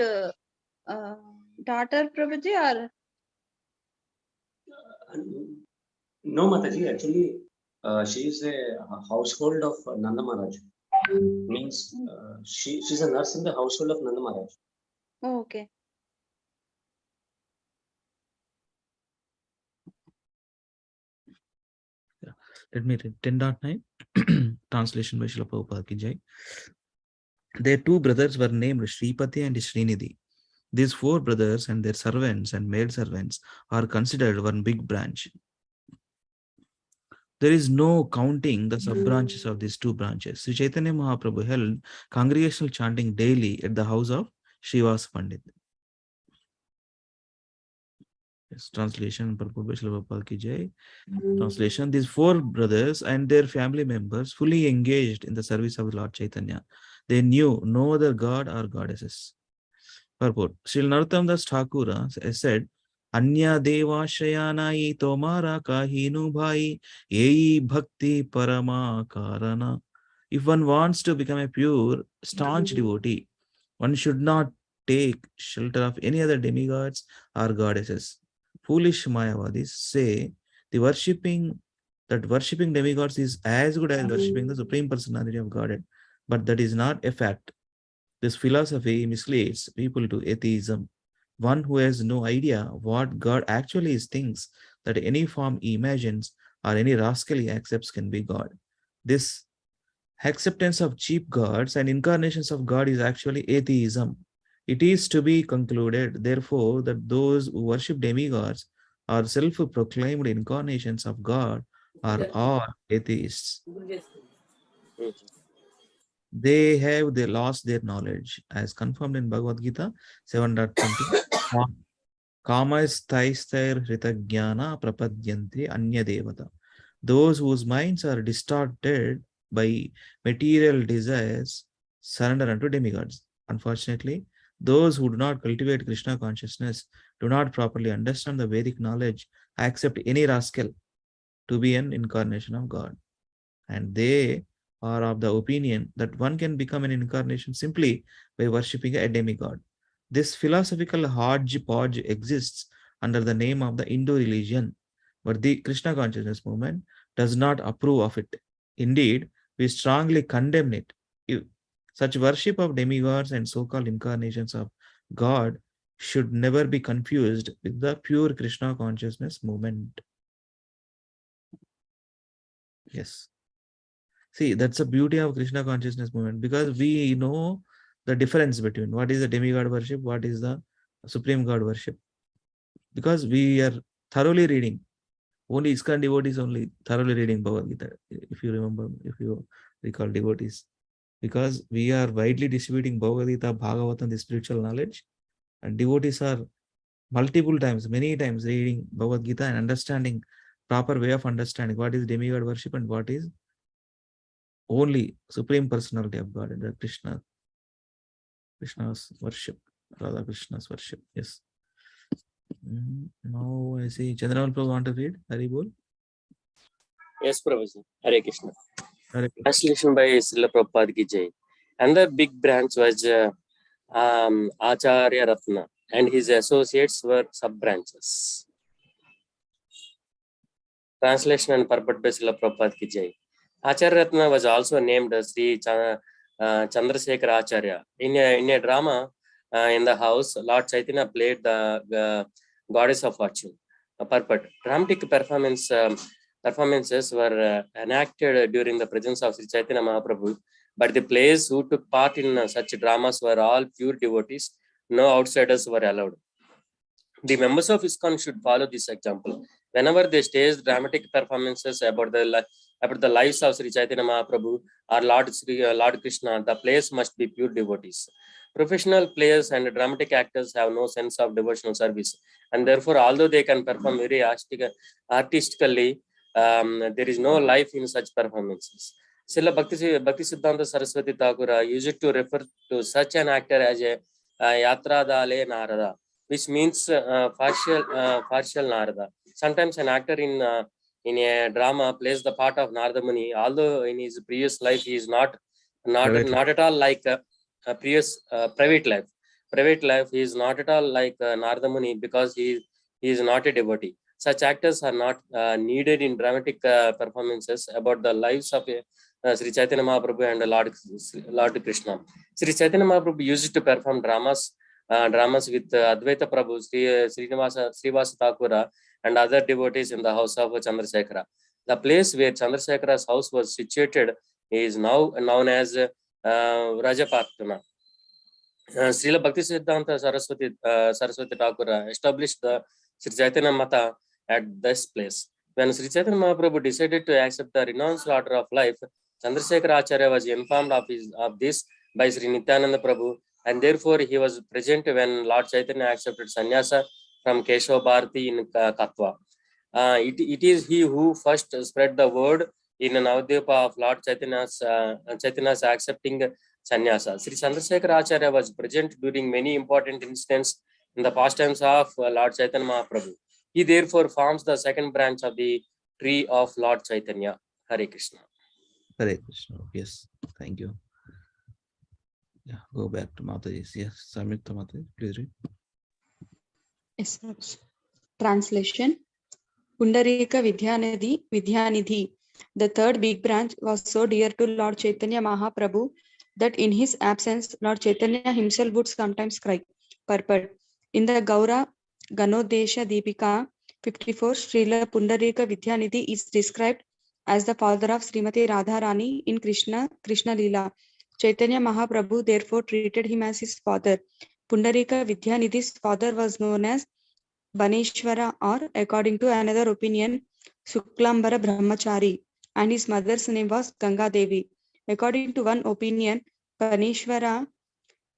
daughter, Prabhuji, or? No, Mataji, actually, she is a household of Nanda Maharaj. Means she's a nurse in the household of Nanda Maharaj. Oh, okay. Yeah. Let me read 10.9. Translation by Srila Prabhupada ki jai. Their two brothers were named Sripati and Srinidhi. These four brothers and their servants and maid servants are considered one big branch. There is no counting the sub-branches of these two branches. Sri Chaitanya Mahaprabhu held congregational chanting daily at the house of Srivasa Pandit. Yes, translation. Translation. These four brothers and their family members fully engaged in the service of Lord Chaitanya. They knew no other god or goddesses. Purport. Sri Narottam Das Thakura said, Anya Deva Shayanayi Tomara Kahinu Bhai Yei Bhakti Parama Karana. If one wants to become a pure, staunch devotee, one should not take shelter of any other demigods or goddesses. Foolish Mayavadis say worshipping demigods is as good as worshipping the Supreme Personality of Godhead, but that is not a fact. This philosophy misleads people to atheism. One who has no idea what God actually is thinks that any form he imagines or any rascal he accepts can be God. This acceptance of cheap gods and incarnations of God is actually atheism. It is to be concluded, therefore, that those who worship demigods or self-proclaimed incarnations of God are all atheists. They lost their knowledge, as confirmed in Bhagavad Gita 7.20. Kamastaistair hritagnyana prapadyante anya devata. Those whose minds are distorted by material desires surrender unto demigods. Unfortunately, those who do not cultivate Krishna consciousness do not properly understand the Vedic knowledge, accept any rascal to be an incarnation of God. And they are of the opinion that one can become an incarnation simply by worshipping a demigod. This philosophical hodgepodge exists under the name of the Hindu religion, but the Krishna consciousness movement does not approve of it. Indeed, we strongly condemn it. Such worship of demigods and so-called incarnations of God should never be confused with the pure Krishna consciousness movement. Yes. See, that's the beauty of Krishna consciousness movement, because we know the difference between what is the demigod worship, what is the supreme God worship. because we are thoroughly reading. Only ISKCON devotees only thoroughly reading Bhagavad Gita. If you remember, if you recall devotees, because we are widely distributing Bhagavad Gita, Bhagavatam, the spiritual knowledge, and devotees are multiple times, many times reading Bhagavad Gita and understanding proper way of understanding what is demigod worship and what is only Supreme Personality of God and Krishna's worship, Radha Krishna's worship. Yes. Now I see Chandramal Prabhu want to read. Hari Bol. Yes, Prabhuji. Hare Krishna. Hare Krishna. Translation by Srila Prabhupada ki Jai. Another big branch was Acharya Ratna, and his associates were sub-branches. Translation and purport by Srila Prabhupada ki Jai. Acharya Ratna was also named Sri Chandrasekhar Acharya. In a drama in the house, Lord Chaitanya played the goddess of fortune. Purport. Dramatic performances were enacted during the presence of Sri Chaitanya Mahaprabhu, but the players who took part in such dramas were all pure devotees. No outsiders were allowed. The members of ISKCON should follow this example. Whenever they stage dramatic performances about the lives of Sri Chaitanya Mahaprabhu or Lord Krishna, the players must be pure devotees. Professional players and dramatic actors have no sense of devotional service, and therefore, although they can perform very artistically, there is no life in such performances. Srila Bhakti Siddhanta Saraswati Thakur used to refer to such an actor as a Yatra Dale Narada, which means partial Narada. Sometimes an actor in a drama plays the part of Narada Muni, although in his previous life he is not at all like previous private life. Private life, he is not at all like Narada Muni because he is not a devotee. Such actors are not needed in dramatic performances about the lives of Sri Chaitanya Mahaprabhu and Lord Krishna. Sri Chaitanya Mahaprabhu used to perform dramas with Advaita Prabhu, Srivasa Thakura, and other devotees in the house of Chandrasekhara. The place where Chandrasekhara's house was situated is now known as Rajapatana. Srila Bhakti Siddhanta Saraswati Thakur established the Sri Chaitanya Mata at this place. When Sri Chaitanya Mahaprabhu decided to accept the renounced order of life, Chandrasekhar Acharya was informed of this by Sri Nityananda Prabhu, and therefore he was present when Lord Chaitanya accepted sannyasa from Keshav Bharati in Katwa. It is he who first spread the word in Navadvipa of Lord Chaitanya's accepting sannyasa. Sri Chandrasekhar Acharya was present during many important incidents in the pastimes of Lord Chaitanya Mahaprabhu. He therefore forms the second branch of the tree of Lord Chaitanya. Hare Krishna. Hare Krishna. Yes, thank you. Yeah, go back to Mataji. Yes, Samyukta Mataji, please read. Yes, sir. Translation. Pundarika Vidyanidhi. The third big branch was so dear to Lord Chaitanya Mahaprabhu that in his absence, Lord Chaitanya himself would sometimes cry. Purport. In the Gaura Ganodesha Deepika 54, Srila Pundarika Vidyanidhi is described as the father of Srimati Radharani in Krishna Leela. Chaitanya Mahaprabhu therefore treated him as his father. Pundarika Vidyanidhi's father was known as Baneshwara, or according to another opinion, Suklambara Brahmachari, and his mother's name was Ganga Devi. According to one opinion, Baneshwara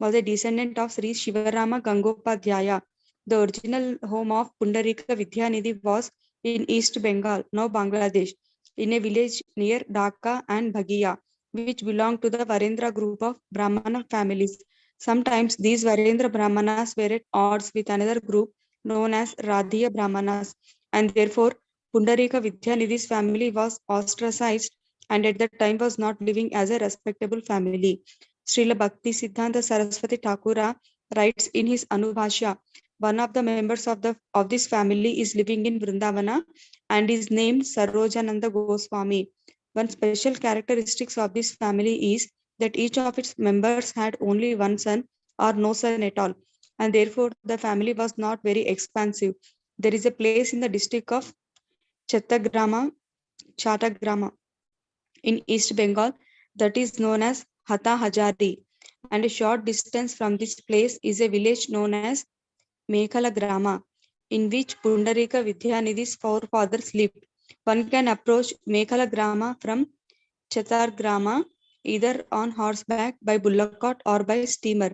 was a descendant of Sri Shivarama Gangopadhyaya. The original home of Pundarika Vidyanidhi was in East Bengal, now Bangladesh, in a village near Dhaka and Bhagia, which belonged to the Varendra group of Brahmana families. Sometimes these Varendra Brahmanas were at odds with another group known as Radhiya Brahmanas, and therefore Pundarika Vidyanidhi's family was ostracized and at that time was not living as a respectable family. Srila Bhakti Siddhanta Saraswati Thakura writes in his Anubhashya, one of the members of this family is living in Vrindavana and is named Sarojananda Goswami. One special characteristic of this family is that each of its members had only one son or no son at all, and therefore the family was not very expansive. There is a place in the district of Chattagrama in East Bengal that is known as Hata Hazari, and a short distance from this place is a village known as Mekhala Grama. in which Pundarika Vidyanidhi's forefathers lived. One can approach Mekhala Grama from Chatar Grama either on horseback, by bullock cart, or by steamer.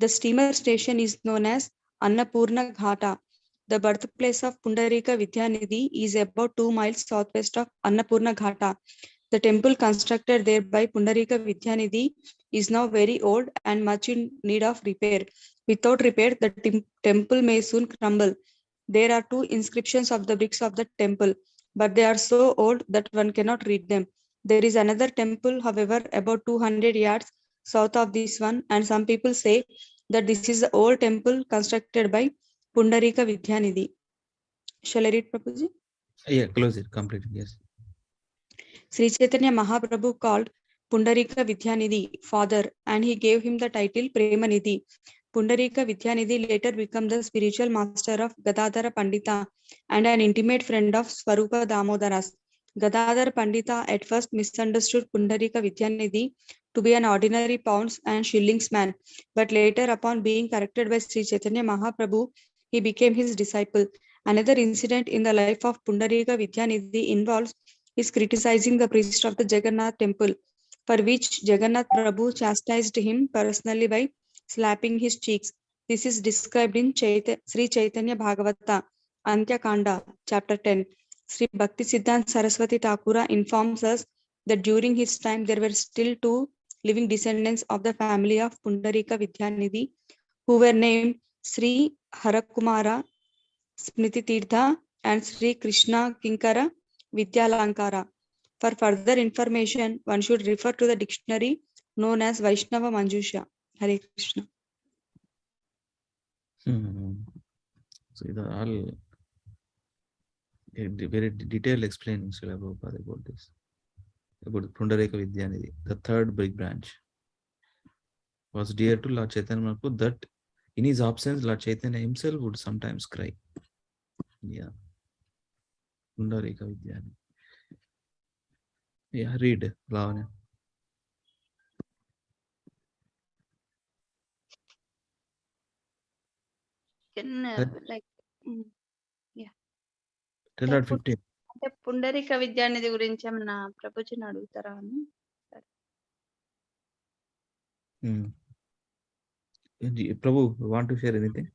The steamer station is known as Annapurna Ghata. The birthplace of Pundarika Vidyanidhi is about 2 miles southwest of Annapurna Ghata. The temple constructed there by Pundarika Vidyanidhi is now very old and much in need of repair. Without repair, the temple may soon crumble. There are 2 inscriptions of the bricks of the temple, but they are so old that one cannot read them. There is another temple, however, about 200 yards south of this one, and some people say that this is the old temple constructed by Pundarika Vidyanidhi. Shall I read, Prabhuji? Yeah, close it, complete it, yes. Sri Chaitanya Mahaprabhu called Pundarika Vidyanidhi father, and he gave him the title Premanidhi. Pundarika Vidyanidhi later became the spiritual master of Gadadhara Pandita and an intimate friend of Swarupa Damodaras. Gadadhara Pandita at first misunderstood Pundarika Vidyanidhi to be an ordinary pounds and shillings man, but later, upon being corrected by Sri Chaitanya Mahaprabhu, he became his disciple. Another incident in the life of Pundarika Vidyanidhi involves his criticizing the priest of the Jagannath temple, for which Jagannath Prabhu chastised him personally by slapping his cheeks. This is described in Sri Chaitanya Bhagavata, Antya Kanda, chapter 10. Sri Bhakti Siddhanta Saraswati Thakura informs us that during his time there were still 2 living descendants of the family of Pundarika Vidyanidhi, who were named Sri Harakumara Smriti Tirtha and Sri Krishna Kinkara Vidyalankara. For further information, one should refer to the dictionary known as Vaishnava Manjusha. Hare Krishna. So these are all very detailed explaining Srila Prabhupada about this, about Pundarika Vidyanidhi, the 3rd big branch, was dear to Lord Chaitanya Mahaprabhu, that in his absence Lord Chaitanya himself would sometimes cry. Yeah. Pundarika Vidyanidhi. Yeah, read, Lavanya. Can like yeah. 10.15. అంటే పుండరీక విద్యానిధి గురించి ఏమన్నా ప్రభుజీని అడుగుతారా అని. Prabhu, want to share anything?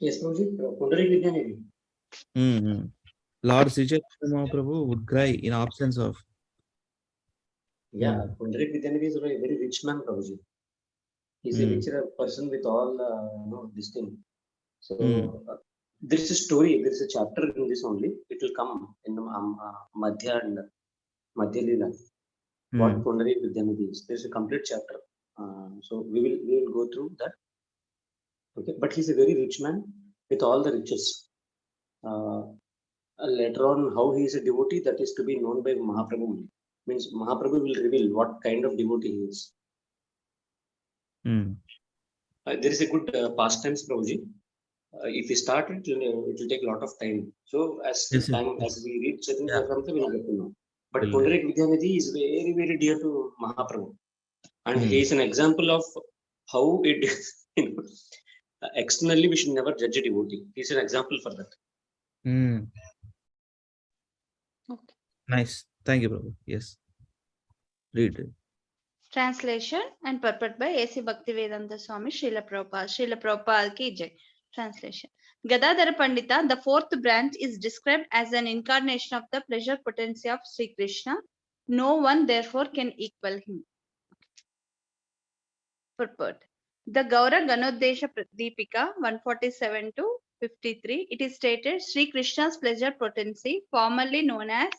Yes, Prabhuji. Pundarika Vidyanidhi. Lord Sri Chaitanya Mahaprabhu would cry in absence of. Yeah, Pundarika Vidyanidhi is a very rich man, Prabhuji. He's a rich person with all this thing. So there is a story, there is a chapter in this only. It will come in Madhya and Madhya Leela. What Pundarika Vidyanidhi is. There is a complete chapter. So we will go through that. Okay, but he's a very rich man with all the riches. Later on, how he is a devotee, that is to be known by Mahaprabhu only. Means Mahaprabhu will reveal what kind of devotee he is. There is a good pastimes, Prabhuji. If we start it, it will take a lot of time. So as we read Chaitanya Charitamrita, we will get to know. But Pundarika Vidyanidhi is very, very dear to Mahaprabhu. And he is an example of how it is. Externally, we should never judge a devotee. He is an example for that. Okay. Nice. Thank you, Prabhu. Yes. Read. Translation and purport by A.C. Bhaktivedanta Swami Srila Prabhupada. Srila Prabhupada ki jai. Translation. Gadadhara Pandita, the 4th branch, is described as an incarnation of the pleasure potency of Sri Krishna. No one, therefore, can equal him. Purport. The Gaura Ganodesha Deepika 147 to 53, it is stated Sri Krishna's pleasure potency, formerly known as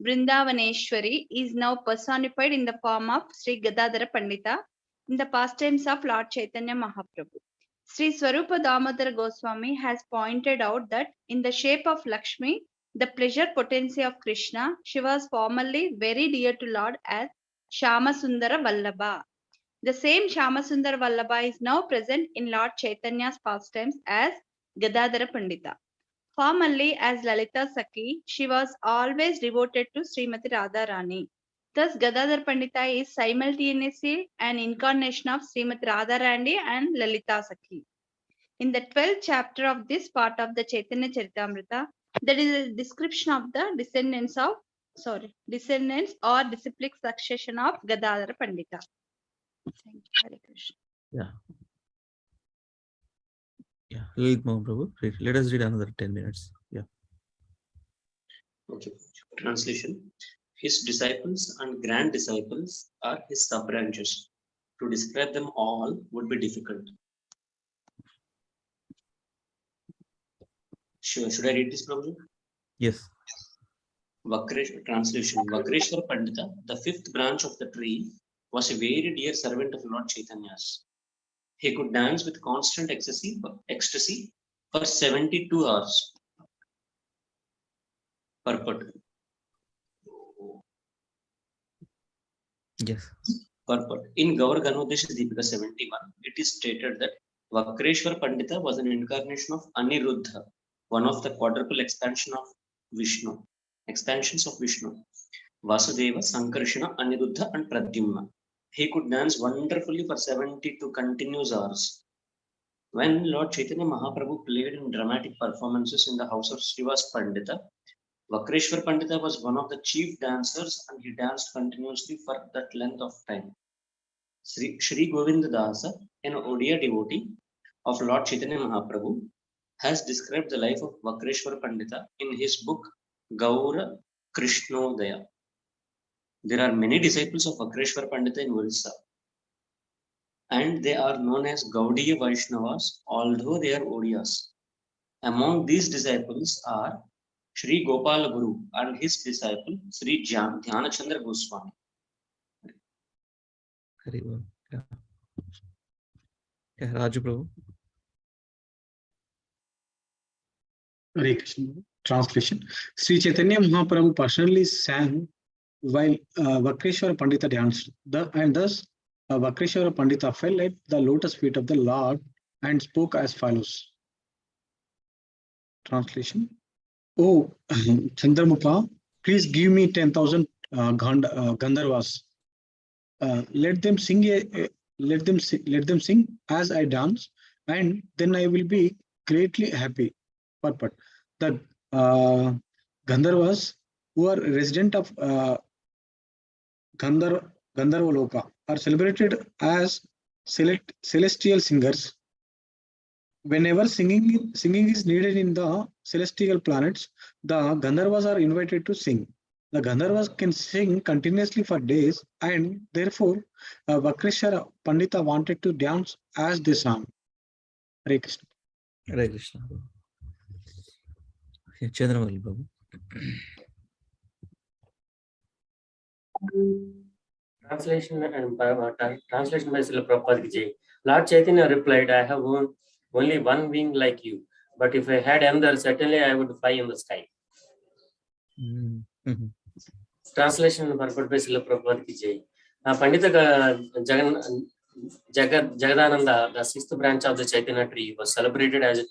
Vrindavaneshwari, is now personified in the form of Sri Gadadhara Pandita in the pastimes of Lord Chaitanya Mahaprabhu. Sri Swarupa Damodara Goswami has pointed out that in the shape of Lakshmi, the pleasure potency of Krishna, she was formerly very dear to Lord as Shamasundara Vallabha. The same Shamasundara Vallabha is now present in Lord Chaitanya's pastimes as Gadadhara Pandita. Formerly as Lalita Sakhi, she was always devoted to Srimati Radharani. Thus, Gadadhara Pandita is simultaneously an incarnation of Srimati Radharani and Lalita Sakhi. In the 12th chapter of this part of the Chaitanya Charitamrita, there is a description of the descendants or disciplic succession of Gadadhara Pandita. Thank you, Hare Krishna. Yeah, Prabhu. Let us read another 10 minutes. Yeah. Okay. Translation. His disciples and grand disciples are his sub-branches. To describe them all would be difficult. Should I read this, Prabhu? Yes. Translation. Vakreshwar Pandita, the fifth branch of the tree, was a very dear servant of Lord Chaitanya's. He could dance with constant ecstasy for 72 hours. Purport. Yes. Purport. In Gaur Ganodesha Deepika 71, it is stated that Vakreshwar Pandita was an incarnation of Aniruddha, one of the quadruple expansions of Vishnu. Vasudeva, Sankarshana, Aniruddha, and Pradyumna. He could dance wonderfully for 72 continuous hours. When Lord Chaitanya Mahaprabhu played in dramatic performances in the house of Srivas Pandita, Vakreshwar Pandita was one of the chief dancers and he danced continuously for that length of time. Shri Govinda Dasa, an Odia devotee of Lord Chaitanya Mahaprabhu, has described the life of Vakreshwar Pandita in his book Gaura Krishnodaya. There are many disciples of Vakreshwar Pandita in Orissa, and they are known as Gaudiya Vaishnavas, although they are Odiyas. Among these disciples are Sri Gopala Guru and his disciple Sri Dhyanachandra Goswami. Very well. Yeah. Yeah, Raju Prabhu. Hare Krishna. Translation. Sri Chaitanya Mahaprabhu personally sang while Vakreshwara Pandita danced, and thus Vakreshwara Pandita fell at the lotus feet of the Lord and spoke as follows. Translation. Oh, Chandramukha, please give me 10,000 Gandharvas. Let them sing. Let them sing as I dance, and then I will be greatly happy. Purport. The Gandharvas, who are resident of Gandharva Loka, are celebrated as celestial singers. Whenever singing is needed in the celestial planets, the Gandharvas are invited to sing. The Gandharvas can sing continuously for days, and therefore Vakreshwara Pandita wanted to dance as they sang. Hare Krishna. Hare Krishna. Chandramalli Prabhu. Translation translation by Srila Prabhupada Ki Jai. Lord Chaitanya replied, I have only one wing like you, but if I had another, certainly I would fly in the sky. Translation purport by Srila Prabhupada Ki Jai. Pandita Jagadananda, the sixth branch of the Chaitanya tree, was celebrated as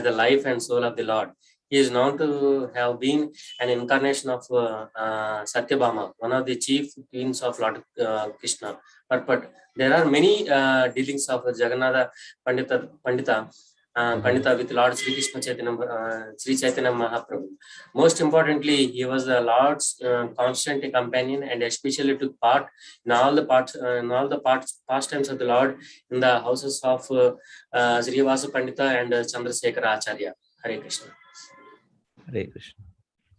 the life and soul of the Lord. He is known to have been an incarnation of Satyabhama, one of the chief queens of Lord Krishna. But there are many dealings of Jagannatha Pandita with Lord Sri Krishna Sri Chaitanya Mahaprabhu. Most importantly, he was the Lord's constant companion and especially took part in all the pastimes of the Lord in the houses of Srivasa Pandita and Chandrasekhara Acharya. Hare Krishna. Hare Krishna.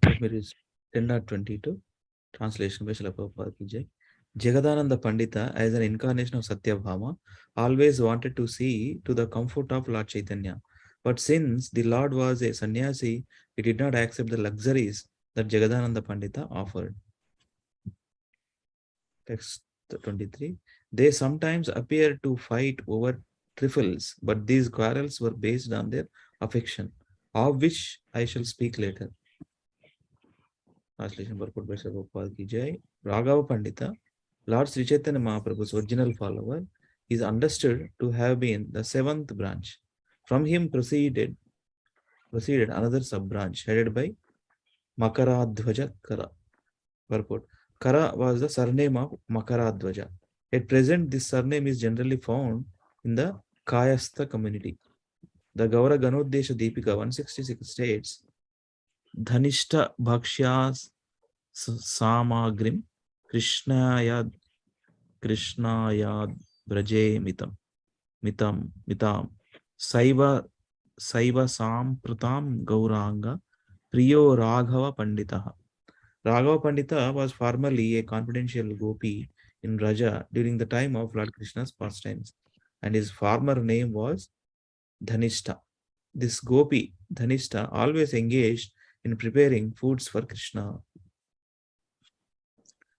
Let me read 10.22. Translation by Srila Prabhupada Ki Jai. Jagadananda Pandita, as an incarnation of Satyabhama, always wanted to see to the comfort of Lord Chaitanya. But since the Lord was a sannyasi, he did not accept the luxuries that Jagadananda Pandita offered. Text 23. They sometimes appear to fight over trifles, but these quarrels were based on their affection, of which I shall speak later. Translation purport by Srila Prabhupada Ki Jai. Raghava Pandita, Lord Sri Chaitanya Mahaprabhu's original follower, is understood to have been the seventh branch. From him proceeded another sub-branch headed by Makaradhvaja Kara. Purport. Kara was the surname of Makaradhvaja. At present, this surname is generally found in the Kayastha community. The Gaura Ganodesha Deepika 166 states, Dhanishta Bhakshyas Samagrim Krishnaya Braje Mitam Saiva Samprutam Gauranga Priyo Raghava Panditaha. Raghava Pandita was formerly a confidential gopi in Raja during the time of Lord Krishna's pastimes, and his former name was Dhanishta. This gopi, Dhanishta, always engaged in preparing foods for Krishna.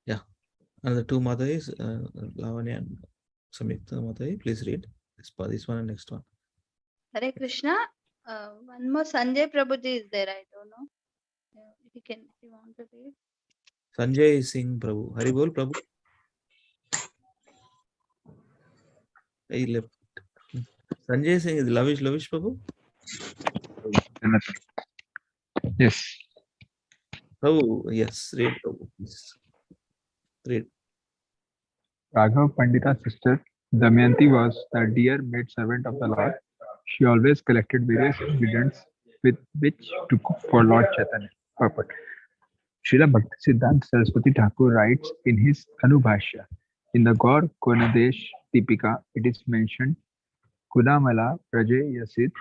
Yeah. And the two Matayi, Lavanya and Samyukta Matayi, please read this one and next one. Hare Krishna. One more Sanjay Prabhuji is there. I don't know. If you want to read. Sanjay Singh Prabhu. Hari Bol Prabhu. He left. Sanjay Singh is Lavish Prabhu. Yes. Prabhu, yes, read Prabhu, please. Read. Raghav Pandita's sister Damayanti was the dear maid servant of the Lord. She always collected various ingredients with which to cook for Lord Chaitanya. Purport. Srila Bhaktisiddhanta Saraswati Thakur writes in his Anubhashya, in the Gaur Konadesh Deepika, it is mentioned, Kudamala Praje Yasid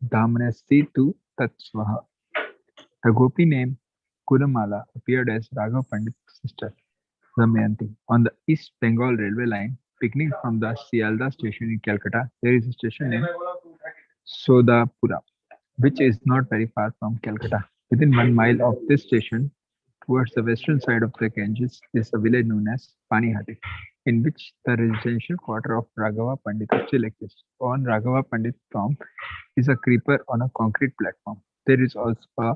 Dhamnasti tu Tatsvaha. The gopi name Kudamala appeared as Raghav Pandit's sister Damayanti. On the East Bengal railway line, beginning from the Sialda station in Calcutta, there is a station named Sodapura, which is not very far from Calcutta. Within 1 mile of this station, towards the western side of the Ganges, is a village known as Panihati, in which the residential quarter of Raghava Pandita still exists. On Raghava Pandit's tomb is a creeper on a concrete platform. There is also a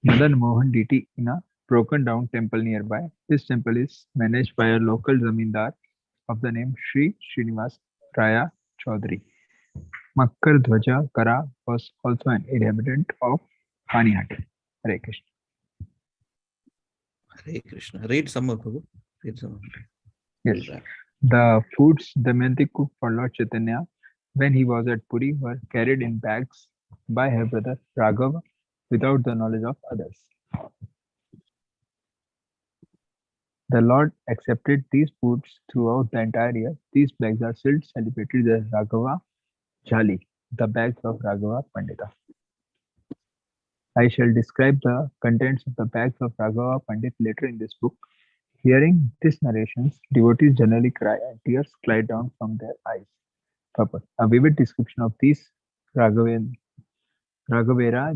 Madan Mohan deity in a broken down temple nearby. This temple is managed by a local zamindar of the name Sri Srinivas Raya Chaudhary. Makkar Dhwaja Kara was also an inhabitant of Panihati. Hare Krishna. Hare Krishna. Read some more, Prabhu. Read some more. Yes. The foods Damayanti cooked for Lord Chaitanya when he was at Puri were carried in bags by her brother Raghava without the knowledge of others. The Lord accepted these foods throughout the entire year. These bags are still celebrated as Raghava Jali, the bags of Raghava Pandita. I shall describe the contents of the bags of Raghava Pandit later in this book. Hearing these narrations, devotees generally cry and tears glide down from their eyes. Purport. A vivid description of these Raghavera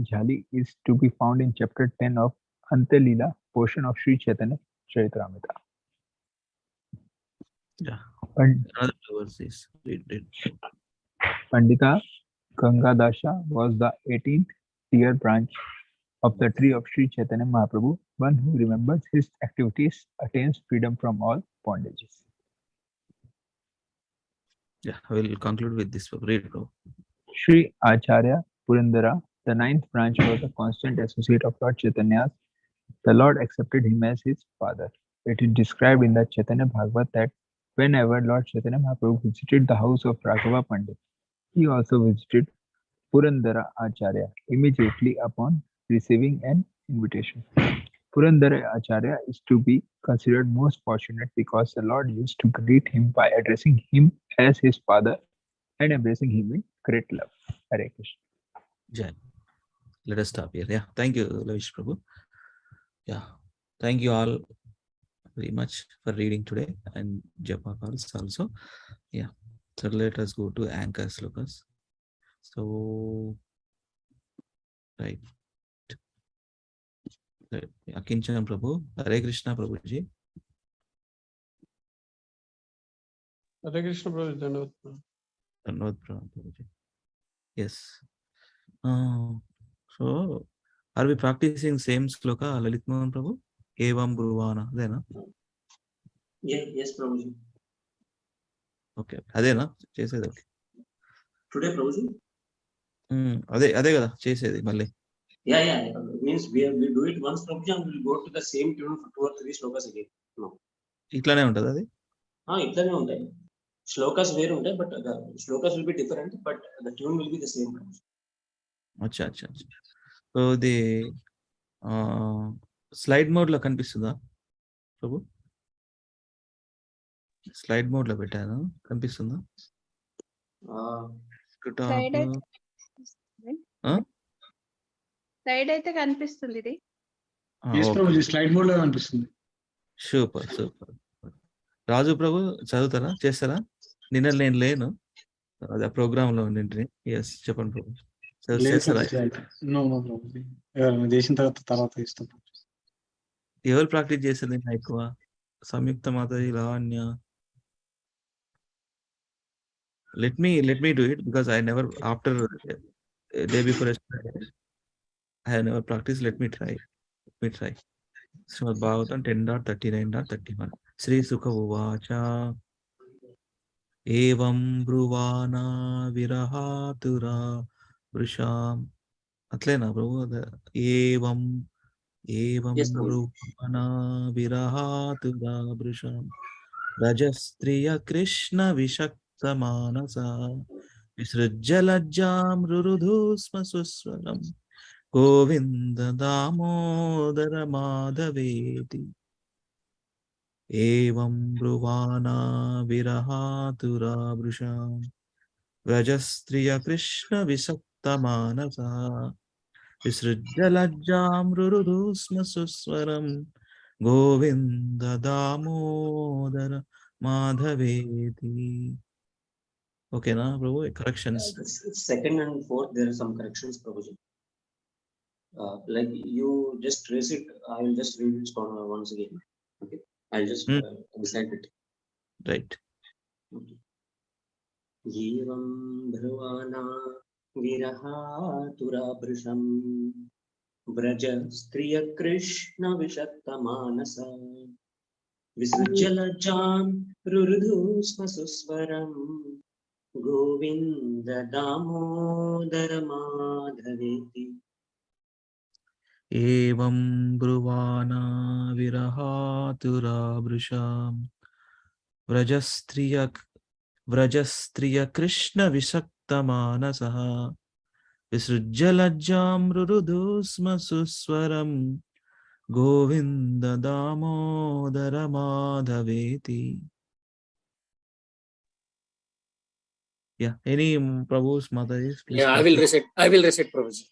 Jali is to be found in chapter 10 of Ante Leela, portion of Sri Chaitanya Charitamrita. Yeah. Another verse is read. Pandita Gangadasha was the 18th tier branch of the tree of Sri Chaitanya Mahaprabhu. One who remembers his activities attains freedom from all bondages. Yeah, I will conclude with this. Read, bro. Sri Acharya Purandara, the 9th branch, was a constant associate of Lord Chaitanya's. The Lord accepted him as his father. It is described in the Chaitanya Bhagavat that whenever Lord Chaitanya Mahaprabhu visited the house of Raghava Pandit, he also visited Purandara Acharya immediately upon receiving an invitation. Purandara Acharya is to be considered most fortunate because the Lord used to greet him by addressing him as his father and embracing him in great love. Hare Krishna. Jai. Let us stop here. Yeah. Thank you, Lavish Prabhu. Yeah. Thank you all very much for reading today and Japa calls also. Yeah. So let us go to A.Slokas. So, right. Akinchan Prabhu. Hare Krishna Prabhuji. Hare Krishna Prabhu. Dhanavad Prabhuji. Yes. So, are we practicing same sloka, Lalit Mohan Prabhu? Evam Guruvana. Adena? Yes, Prabhuji. Okay. Adena? Chesedi. Today, Prabhuji? Ade kada. Chesedi. Malli. Yeah. Means we do it once, Prabhuji, and we'll go to the same tune for 2 or 3 slokas again. No. ఇట్లానే ఉంటది అది ఇట్లానే ఉంటాయి. Shlokas వేరు ఉంటాయి, but the shlokas will be different, but the tune will be the same. అచ్చా అచ్చా అచ్చా. సో ఇది స్లైడ్ మోడ్ లో కనిపిస్తుందా ప్రభు? స్లైడ్ మోడ్ లో పెట్టాను, కనిపిస్తుందా? సైడ్ అయితే కనిపిస్తుంది ఇది. స్లైడ్ మోడ్ లో కనిపిస్తుంది. Super super. రాజు ప్రభు చదువుతారా, చేస్తారా? నిన్న నేను లేను అదే ప్రోగ్రామ్ లో ఉండింటిని. ఎస్ చెప్పండి ప్రభు, చేస్తారా? చేసిన తర్వాత ఇస్తాం. ఎవరు ప్రాక్టీస్ చేసేది నిన్న ఎక్కువ? సంయుక్త Mataji, Lavanya. let me do it because I never, after day before yesterday I have never practiced. Let me try. Srimad Bhagavatam 10.39.31. Sri Sukha Uvacha Evam Bruvana Virahatura Vrisham. అట్లేనా Prabhu? Evam Yes, Prabhu. బ్రూహణ విరహాతుర భృశం రజస్త్రియ Krishna విషక్త మానస విసృజ్య లజ్జాం రురుధు స్మ సుస్వరం గోవింద దామోదర మాధవేతి. ఏవం బ్రువాణా విరహాతురా భృశం రజస్త్రియ కృష్ణ విషక్త మానస విసృజ్య లజ్జాం రురుధు స్మ సుస్వరం గోవింద దామోదర మాధవేతి. ఓకేనా ప్రభు? Corrections. Second and fourth, there are some corrections, Prabhuji. Like you just trace it, I will just read it once again. Okay, I'll just recite it. Right. Okay. Yevam bhruvana virahaturabhrisham vraja striya krishna vishakta manasa visrujya lajjam rurudhu sma suswaram govinda damodara madhaveti. ఏవం బ్రువాణా విరహాతురా భృశం వ్రజస్త్రియ కృష్ణ విషక్త మానస విసృజ్య లజ్జాం రురుధు స్మ సుస్వరం గోవింద దామోదర మాధవేతి. Yeah, any Prabhu's Mataji's, please. Yeah, I will recite Prabhuji.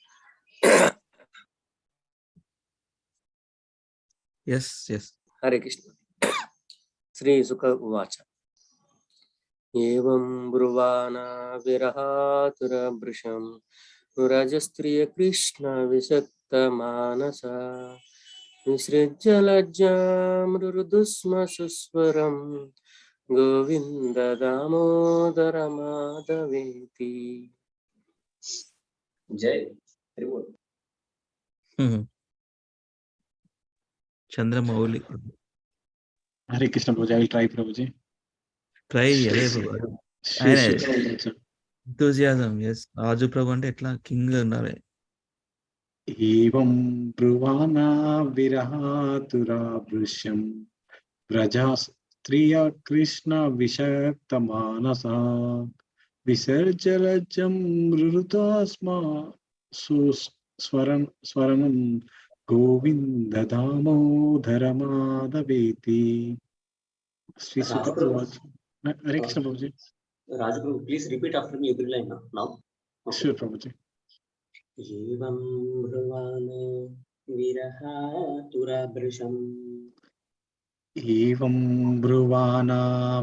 Yes. Hare Krishna. Sri Sukha Uvacha Evam Bruvana Virahatura Brisham Rajastriya Krishna Visakta Manasa Visrujya Lajjam Rurudusma Suswaram Govinda Damodara Madhaveti. Jai. Reward. Chandramouli. Hare Krishna Prabhuji, I will try Prabhuji. Try, అదే ప్రభు. Enthusiasm, yes. రాజు ప్రభు అంటే ఎట్లా king ఉన్నారు. ఏవం బ్రువాణా విరహాతురా భృశ్యం వ్రజా స్త్రియ కృష్ణ విషక్త మానస విసర్జలజం రురుతాస్మా స్వరణం గోవింద దామోదర మాధవేతి. శ్రీ సుఖ. Hare Krishna Prabhuji. Raj Prabhu, please repeat after me every line now. Okay. Sure, Prabhuji. Evam bruvana virahaturabhrisham Evam bruvana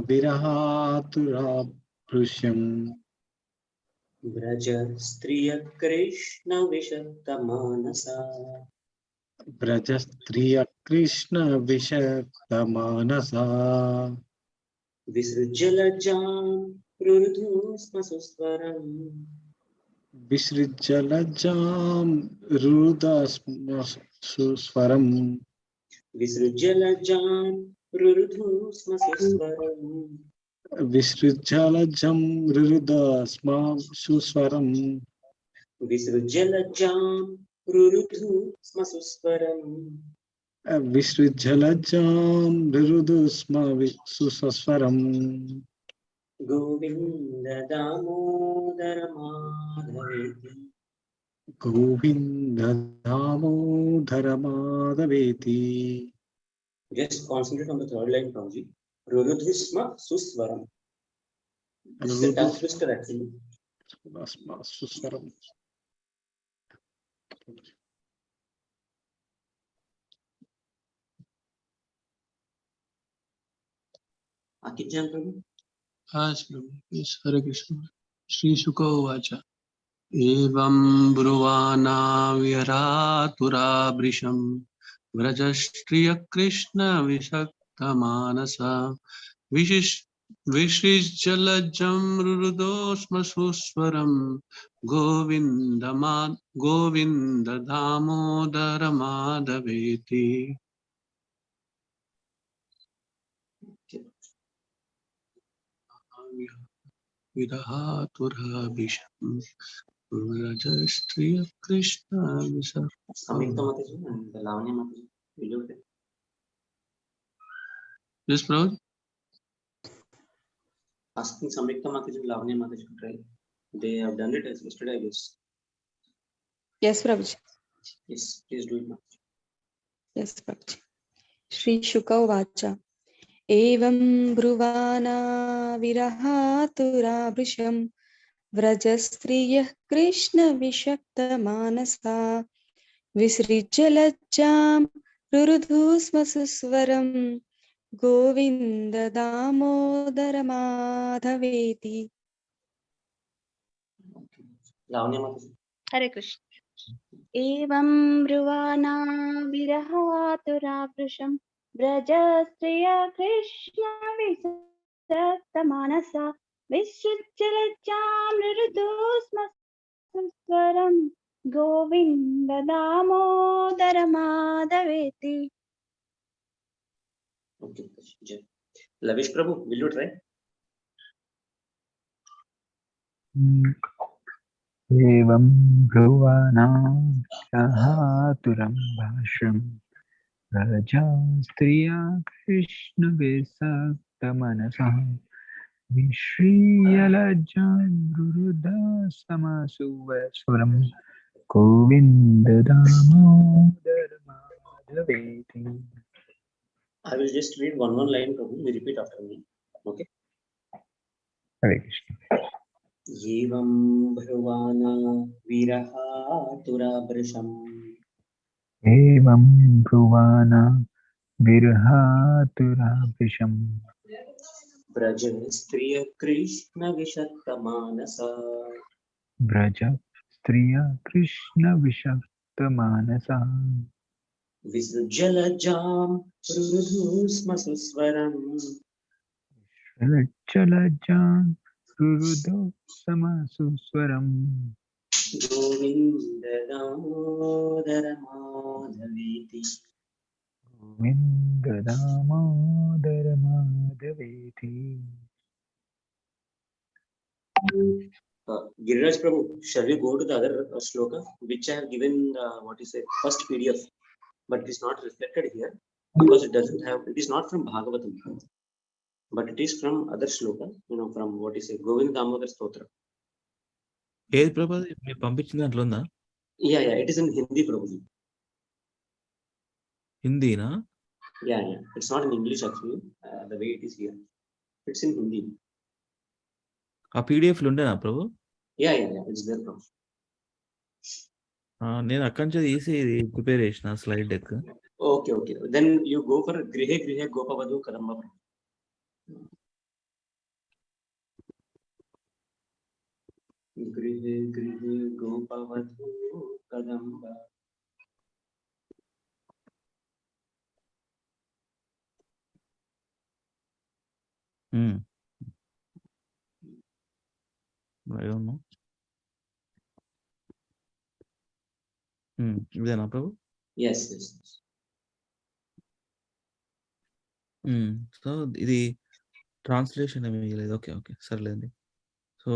virahaturabhrisham Vraja striya krishna vishakta manasa Vraja striya krishna vishakta manasa Visrujya lajjam rurudhu sma suswaram Visrujya lajjam rurudha suswaram Visrujya lajjam rurudhu sma suswaram Visrujya lajjam rurudha sma suswaram Visrujya lajjam rurudhu sma suswaram Visrujya lajjam rurudha sma suswaram Govinda Damodara Madhaveti. Govinda Damodara Madhaveti. Just concentrate on the third line, Prabhuji. Rurudhisma Suswaram. This is a tongue twister actually. Suswaram. Akijam Prabhu. Yes, Hare Krishna. Shri Shuka Uvacha. Evam Bruvana Vyaraturabhrisham Vrajashtriya Krishna Vishakta Manasa Vishrijjalajam Rudosma Suswaram Govinda Damodara Madhaveti. Virahaturabhisham Vrajashtriya Krishna Vishakta. Samyukta Mataji and Lavanya Mataji. Will you take? Yes, Prabhu. Asking Samyukta Mataji and Lavanya Mataji to try. They have done it as yesterday, I guess. Yes, Prabhuji. Yes, please do it now. Yes, Prabhuji. Shri Shuka Uvacha. Evam bruvana virahaturabhrisham Vrajastriyah Krishna Vishakta Manasa Visrijjalajjam Rurudhusma Suswaram Govinda Damodara Madhaveti. Okay. Lavanya Mataji. Hare Krishna. Evam bruvana virahaturabhrisham Brajastriya Krishna Visakta Manasa Vishujjalajam Rirudusma Suswaram Govinda Damodara Madhaveti. Okay. Lavish Prabhu, will you try? Evam Bhuvanam Sahaturam Bhasham Rajastriya Krishna Vesakta Manasam Vishriyalajam Ruruda Samasuvaswaram Govinda Damodara Madhaveti. I will just read one line, Prabhu. You repeat after me. Okay. Hare Krishna. Evam Bhruvana Virahaturabhrisham Evam Bhruvana Virhaturabhisham Brajastriya Krishna Vishakta Manasa Braja Striya Krishna Vishakta Manasa Visujjalajam Rudhusma Suswaram Chalajam Rurudo Samasuswaram Govinda Damodara Madhaveti. Govinda Damodara Madhaveti. Giriraj Prabhu, shall we go to the other shloka, which I have given, first PDF, but it is not reflected here because it doesn't have, it is not from Bhagavatam, but it is from other shloka, from Govinda Damodar Stotra. ఏది ప్రభా మీరు పంపించిన దాంట్లో ఉందా? Yeah, it is in Hindi, Prabhu. హిందీనా? Yeah, it's not in English actually, the way it is here. It's in Hindi. ఆ పీడిఎఫ్లు ఉండేనా ప్రభు? Yeah, it's there, Prabhu. నేను అక్కడి నుంచి తీసి ప్రిపేర్ చేసిన slide deck. Okay. Then you go for Grihe Grihe Gopavadu Kadamba. Grihe Grihe Gopavadu Kadamba. I don't know. ఇదేనా ప్రభు? Yes. So ఇది translation ఏమీ లేదు. ఓకే సర్లేండి. సో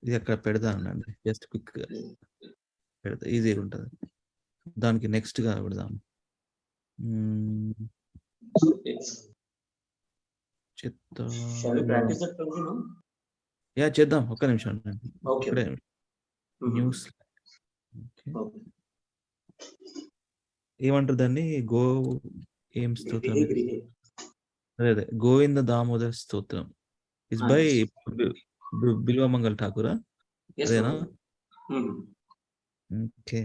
ఇది అక్కడ పెడతానండి, జస్ట్ క్విక్ పెడతా, ఈజీగా ఉంటుంది. దానికి నెక్స్ట్ గా పెడదాం. Shall we practice that, Prabhu, now? Yeah చేద్దాం, ఒక్క నిమిషం. Okay. ఇక్కడే న్యూస్ Okay. ఏమంటారు దాన్ని? ఏం స్తోత్రం ఇది? Grihe. అదే గోవింద దామోదర్ స్తోత్రం ఇస్ బై బిల్వమంగల్ ఠాకూరా? Yes, అదేనా? Prabhu. ఓకే.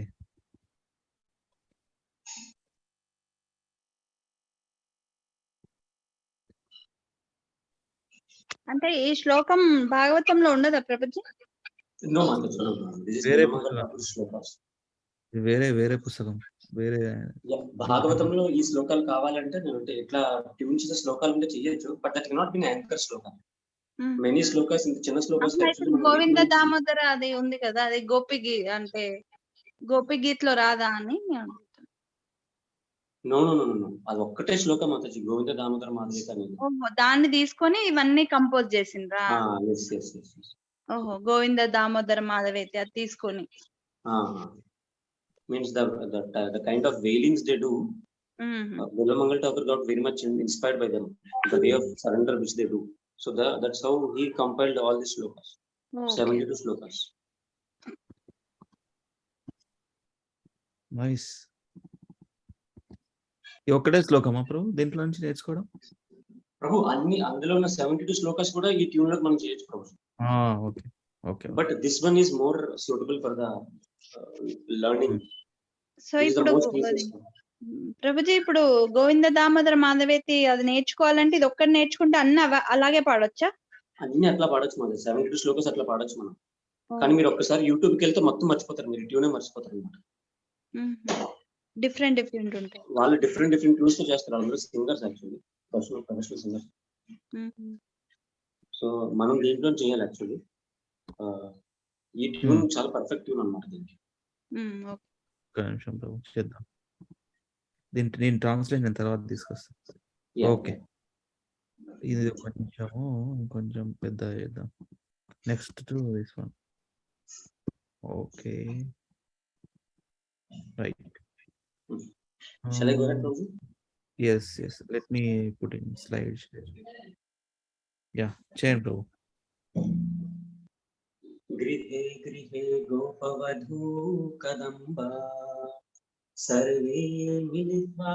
అంటే ఈ శ్లోకం భాగవతంలో ఉండదా Prabhuji? No, Mataji, no. This is వేరే Bilamangal పుస్తకం. Thakur Shlokas. వేరే పుస్తకం, వేరే. భాగవతంలో ఈ శ్లోకాలు కావాలంటే నేను అంటే ఇట్లా ట్యూన్ చేసే శ్లోకాలు ఉంటే చెయ్యొచ్చు, but that cannot be anchor శ్లోకం. మెనీ శ్లోకాస్, ఇంత చిన్న శ్లోకాస్ గోవింద దామోదర అది ఉంది కదా, అది అంటే గోపి గీత్ లో రాదా అని నో నో నో నో, అది ఒక్కటే శ్లోకం మాతాజీ, గోవింద దామోదర మాధవి అనేది. ఓహో, దాన్ని తీసుకొని ఇవన్నీ కంపోజ్ చేసిండ్రా? yes yes yes. ఓహో, గోవింద దామోదర మాధవేతి అది తీసుకొని. Means the kind of wailings they do, Bilamangal Thakur got very much inspired by them, the way of surrender which they do. So that's how he compiled all these slokas. 72 slokas. Nice. ఈ ఒక్కటే శ్లోకమా ప్రభు దీంట్లో నుంచి నేర్చుకోవడం? ప్రభు అన్ని అందులో ఉన్న 72 శ్లోకాస్ కూడా ఈ ట్యూన్ లో మనం చేయొచ్చు Prabhu. Okay okay. But this one is more suitable for the learning. So ఇప్పుడు ప్రభుజీ, ఇప్పుడు గోవింద దామోదర మాధవేతి అది నేర్చుకోవాలంటే ఇది ఒక్కటి నేర్చుకుంటే అన్ని అలాగే పాడొచ్చా? అన్ని అట్లా పాడొచ్చు మనం, 72 శ్లోకాస్ అట్లా పాడొచ్చు మనం. కానీ మీరు ఒక్కసారి యూట్యూబ్ కి వెళ్తే మొత్తం మర్చిపోతారు, మీరు ట్యూనే మర్చిపోతారు అన్నమాట. డిఫరెంట్ ఉంటాయి. వాళ్ళు డిఫరెంట్ ట్యూన్స్ తో చేస్తారు, అందరూ singers actually, professional singers. So మనం దీంట్లో చేయాలి యాక్చువల్లీ. ఈ ట్యూన్ చాలా పర్ఫెక్ట్ ట్యూన్ అన్నమాట దీనికి. ఒక్క నిమిషం ప్రభు చేద్దాం. దీంట్లో నేను ట్రాన్స్లేషన్ తర్వాత తీసుకొస్తాను. ఓకే, ఇది కొంచెం పెద్ద చేద్దాం. Next to this one. Okay right. Shall I go ahead, Prabhu? Yes. Let me put in slides. Yeah, చేయండి ప్రభు. గృహే గృహే గోపవధూ కదంబా సర్వే మిలిత్వా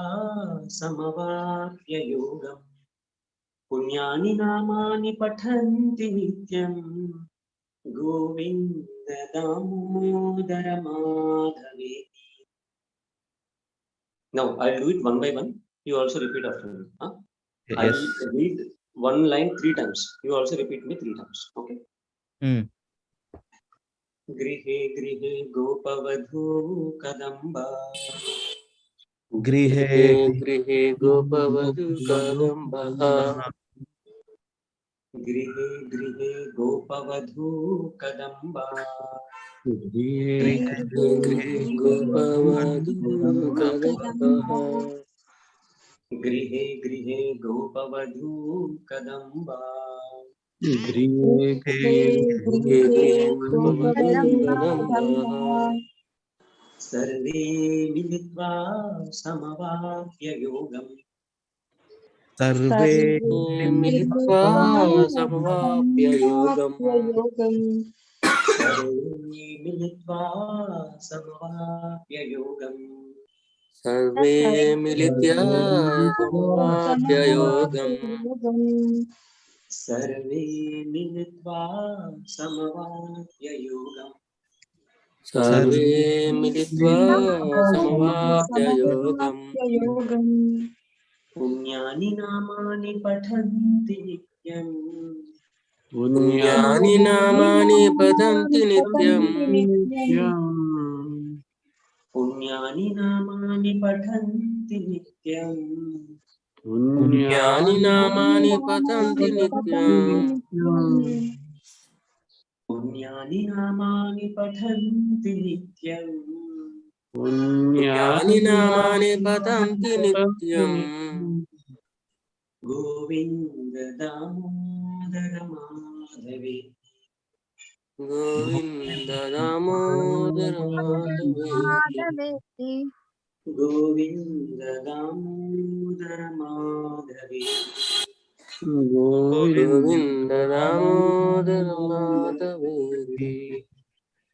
సమవాప్య యోగం పుణ్యాని నామాని పఠంతి నిత్యం Govinda Damodara మాధవేతి. Now I'll do it one by one. You also repeat after me. Yes. I'll read one line 3 times. You also repeat me 3 times. Okay? Grihe grihe gopavadhu kadamba. Grihe grihe gopavadhu kadamba. Grihe grihe gopavadhu kadamba. Grihe grihe gopavadhu kadamba. Grihe grihe gopavadhu kadamba. Grihe grihe gopavadhu kadamba. Sarve militva samavapya yogam. Sarve militva samavapya yogam. Sarve militva samavapya yogam. Sarve militya samavapya yogam. Sarve militva samavapya yogam. Sarve militva samavapya yogam. Punyani namani pathanti nityam. Punyani namani patanti nityam. Punyani namani pathanti nityam. Punyani namani patanti nityam. Punyani namani pathanti nityam. Punyani namani patanti nityam. Govinda Damodara Madhavi. Govinda Damodara Madhavi. Govinda Damodara Madhavi. Govind Damodar माधवेति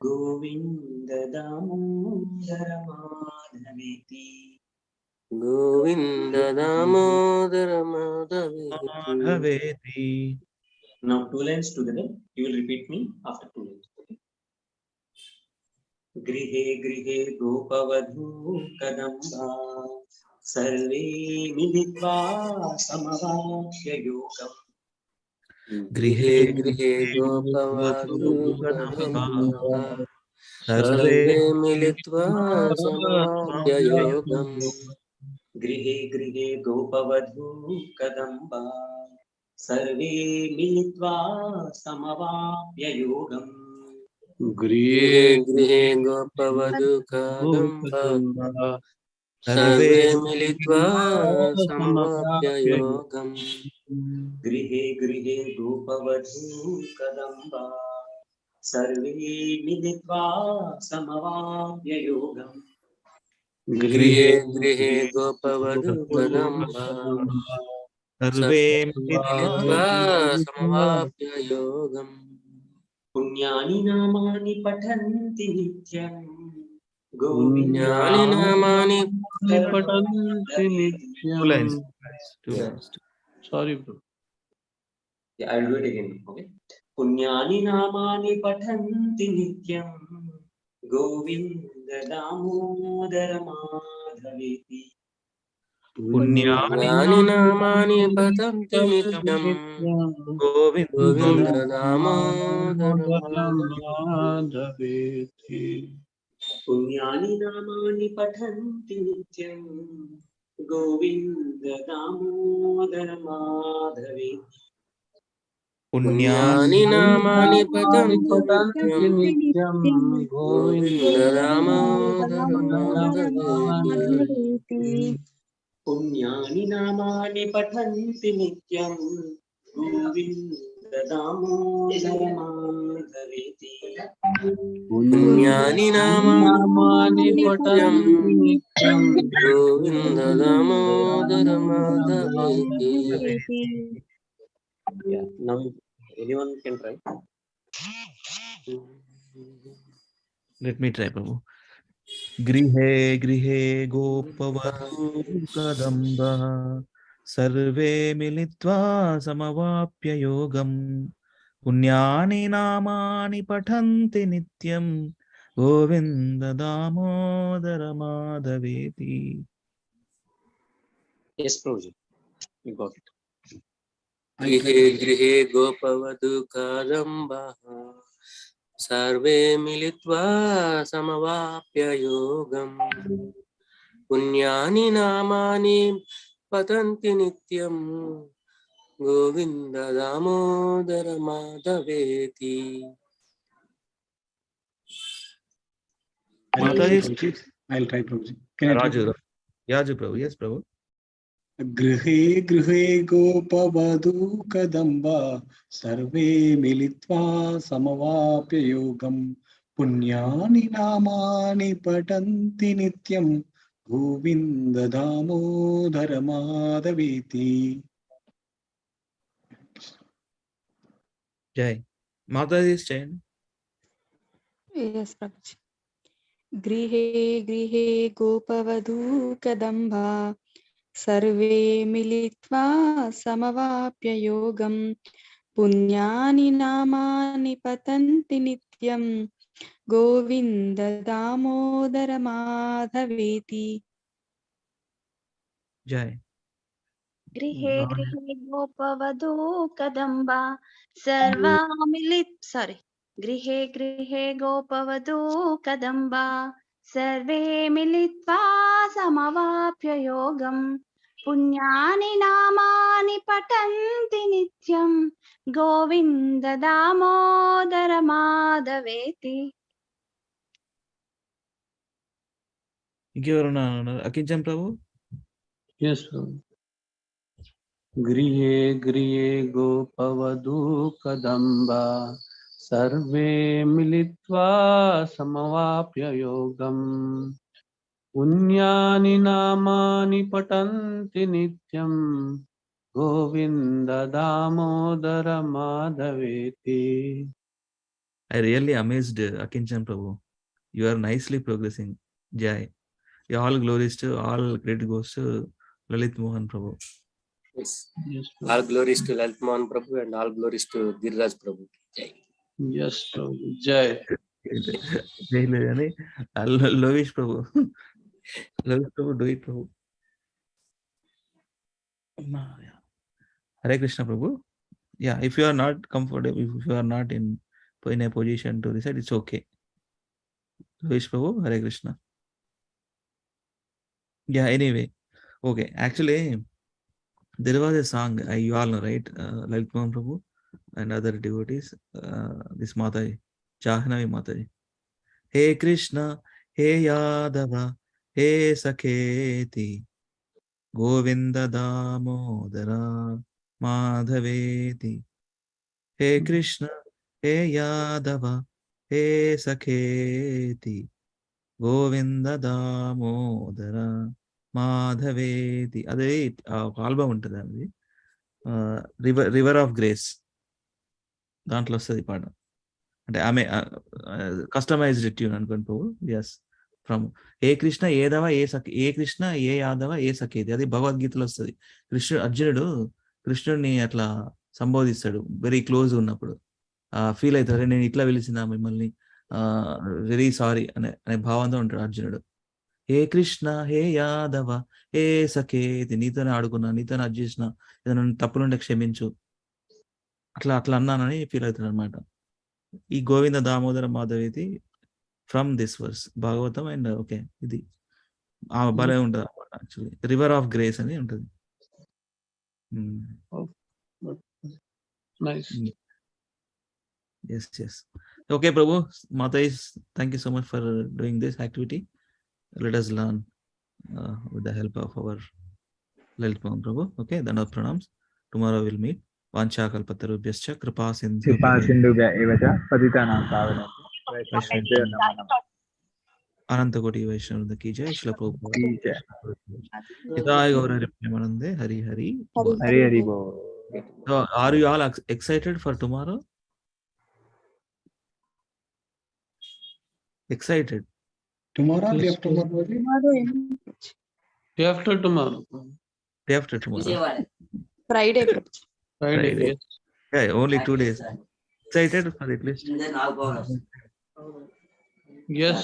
Govind Damodar माधवेति Govind Damodar माधवेति Madhaveti. Now 2 lines together. You will repeat me after 2 lines. Okay? गृहे गृहे गोपवधू कदम्बा सर्वे मिलित्वा समवाप्य योगम् गृहे गृहे गोपवधू कदम्बा सर्वे सर्वे मिलित्वा समवाप्य योगम् गृहे गृहे गोपवधू कदम्बा सर्वे मिलित्वा समवाप्य योगम् गृहे गृहे गोपवधू कदम्बा सर्वे सर्वे मिलित्वा समवाप्य योगम् गृहे गृहे गोपवधू कदम्बा सर्वे मिलित्वा समवाप्य योगम् गृहे गृहे गोपवधू कदम्बा सर्वे मिलित्वा समवाप्य योगम् पुण्यानि नामानि पठन्ति नित्यम् पुण्यानि नामानि पठन्ति नित्यम्. Two lines. Two Yeah. lines. Sorry, bro. Yeah, I'll do it again. Okay. पुण्यानि नामानि पठन्ति नित्यम् गोविन्द दामोदर माधवेति पुण्यानि नामानि पठन्ति नित्यम् Govind गोविन्द दामोदर माधवेति. पुण्यानि नामानि पठन्ति नित्यम् गोविन्द दामोदर माधवेति पुण्यानि नामानि पठन्ति पठन्ति नित्यम् नित्यम् गोविन्द दामोदर माधवेति पुण्यानि नामानि पठन्ति नित्यम् गोविन्द दामोदर माधवेति पुण्यानि नामानि पठन्ति नित्यम् नित्यम् Govind Damodar माधवेति Yeah. Now anyone can try. Let me try, Prabhu. Grihe grihe gopavadhu kadamba sarve militva samavapya yogam punyani namani pathanti nityam govinda damodara madhaveti. Yes, Prabhuji. You got it. गृहे गृहे गोपवधू कदम्बः सर्वे मिलित्वा समवाप्य योगम् पुण्यानि नामानि पठन्ति नित्यम् Govind Damodar माधवेति I'll Mata try, is Prabhuji. I'll try, Prabhuji. Can I try? Raju. Raju Prabhu. Yes, Prabhu. गृहे गृहे गोपवधू कदम्बा सर्वे मिलित्वा समवाप्य योगम् पुण्यानि नामानि पठन्ति नित्यम् Govind Damodar माधवेति. Jai. Mata is chain. Yes, Prabhuji. गृहे गृहे गोपवधू कदम्बा सर्वे मिलित्वा समवाप्य योगम् पुण्यानि नामानि पठन्ति नित्यम् गोविन्द दामोदर माधवेति. Jai. गृहे गृहे गोपवधू कदम्बा सर्वा गृहे गृहे गोपवधू कदम्बा सर्वे मिलित्वा समवाप्य योगम् पुण्यानि नामानि पठन्ति नित्यम् Govind Damodar माधवेति. Akincham Prabhu. Yes, sir. गृहे गृहे गोपवधू कदम्बा सर्वे मिलित्वा समवाप्य योगम् पुण्यानि नामानि पठन्ति नित्यम् Govind Damodar माधवेति. I really amazed Akinchan Prabhu. You are nicely progressing. Jai. All glories to, all credit goes to Lalit Mohan Prabhu. Yes. Yes, All Prabhu. glories to Lalit Mohan Prabhu and all glories to Giriraj Prabhu. Jai. Yes, Prabhu. Jai. Lovish Prabhu. Lovish Prabhu, do it, Prabhu. Hare Krishna Prabhu. Yeah, if you are not comfortable, if you are not in a position to recite, it's okay. Lovish Prabhu, Hare Krishna. Yeah, anyway. Okay, actually, there was a song, you all know, right? Lalit Mohan Prabhu and other devotees. This Mataji, Jahnavi Mataji. Hey Krishna, Hey Yadava, Hey Sakheti, Govinda Damodara, Madhaveti. Hey Krishna, Hey Yadava, Hey Sakheti, Govinda Damodara, Madhaveti. అదే ఒక album ఉంటుంది అది river of grace దాంట్లో వస్తుంది పాట అంటే ఆమె customized tune అనుకోండి ప్రభు ఎస్ ఫ్రమ్ ఏ కృష్ణ ఏదవ ఏ సఖి ఏ కృష్ణ ఏ యాదవ ఏ సఖేది అది భగవద్గీతలో వస్తుంది అర్జునుడు కృష్ణుడిని అట్లా సంబోధిస్తాడు వెరీ క్లోజ్ ఉన్నప్పుడు ఫీల్ అవుతాడు నేను ఇట్లా పిలిచిన మిమ్మల్ని వెరీ సారీ అనే భావంతో ఉంటాడు అర్జునుడు హే కృష్ణ హే యాదవ హే సఖేది నీతోనే ఆడుకున్నా నీతోనే అది చేసిన ఏదైనా తప్పులుంటే క్షమించు అట్లా అన్నానని ఫీల్ అవుతాడు అనమాట ఈ గోవింద దామోదర మాధవేది from this verse Bhagavatam and okay ఇది భలే ఉంటుంది అనమాట యాక్చువల్లీ రివర్ ఆఫ్ గ్రేస్ అని ఉంటుంది ఎస్ ఓకే ప్రభు మాతాయిస్ thank you so much for doing this activity let us learn with the help of our Lalit Mohan Prabhu. Okay, Dana Pranams. Tomorrow we'll meet. Vanchakalpatarubhyascha kripa sindhubhya eva cha patitanam pavanebhyo namo namaha. Anantakoti Vaishnava ki jai. Shila Prabhupada Ki jai. Hidaya Gaura Premanande Hari Hari. Hari Hari Bol. So, are you all excited for tomorrow? Excited? Tomorrow, day Yes, after tomorrow. Day after tomorrow. Day after tomorrow. Friday. Friday. Yes. Yeah, only 2 days. Excited for at least? Yes.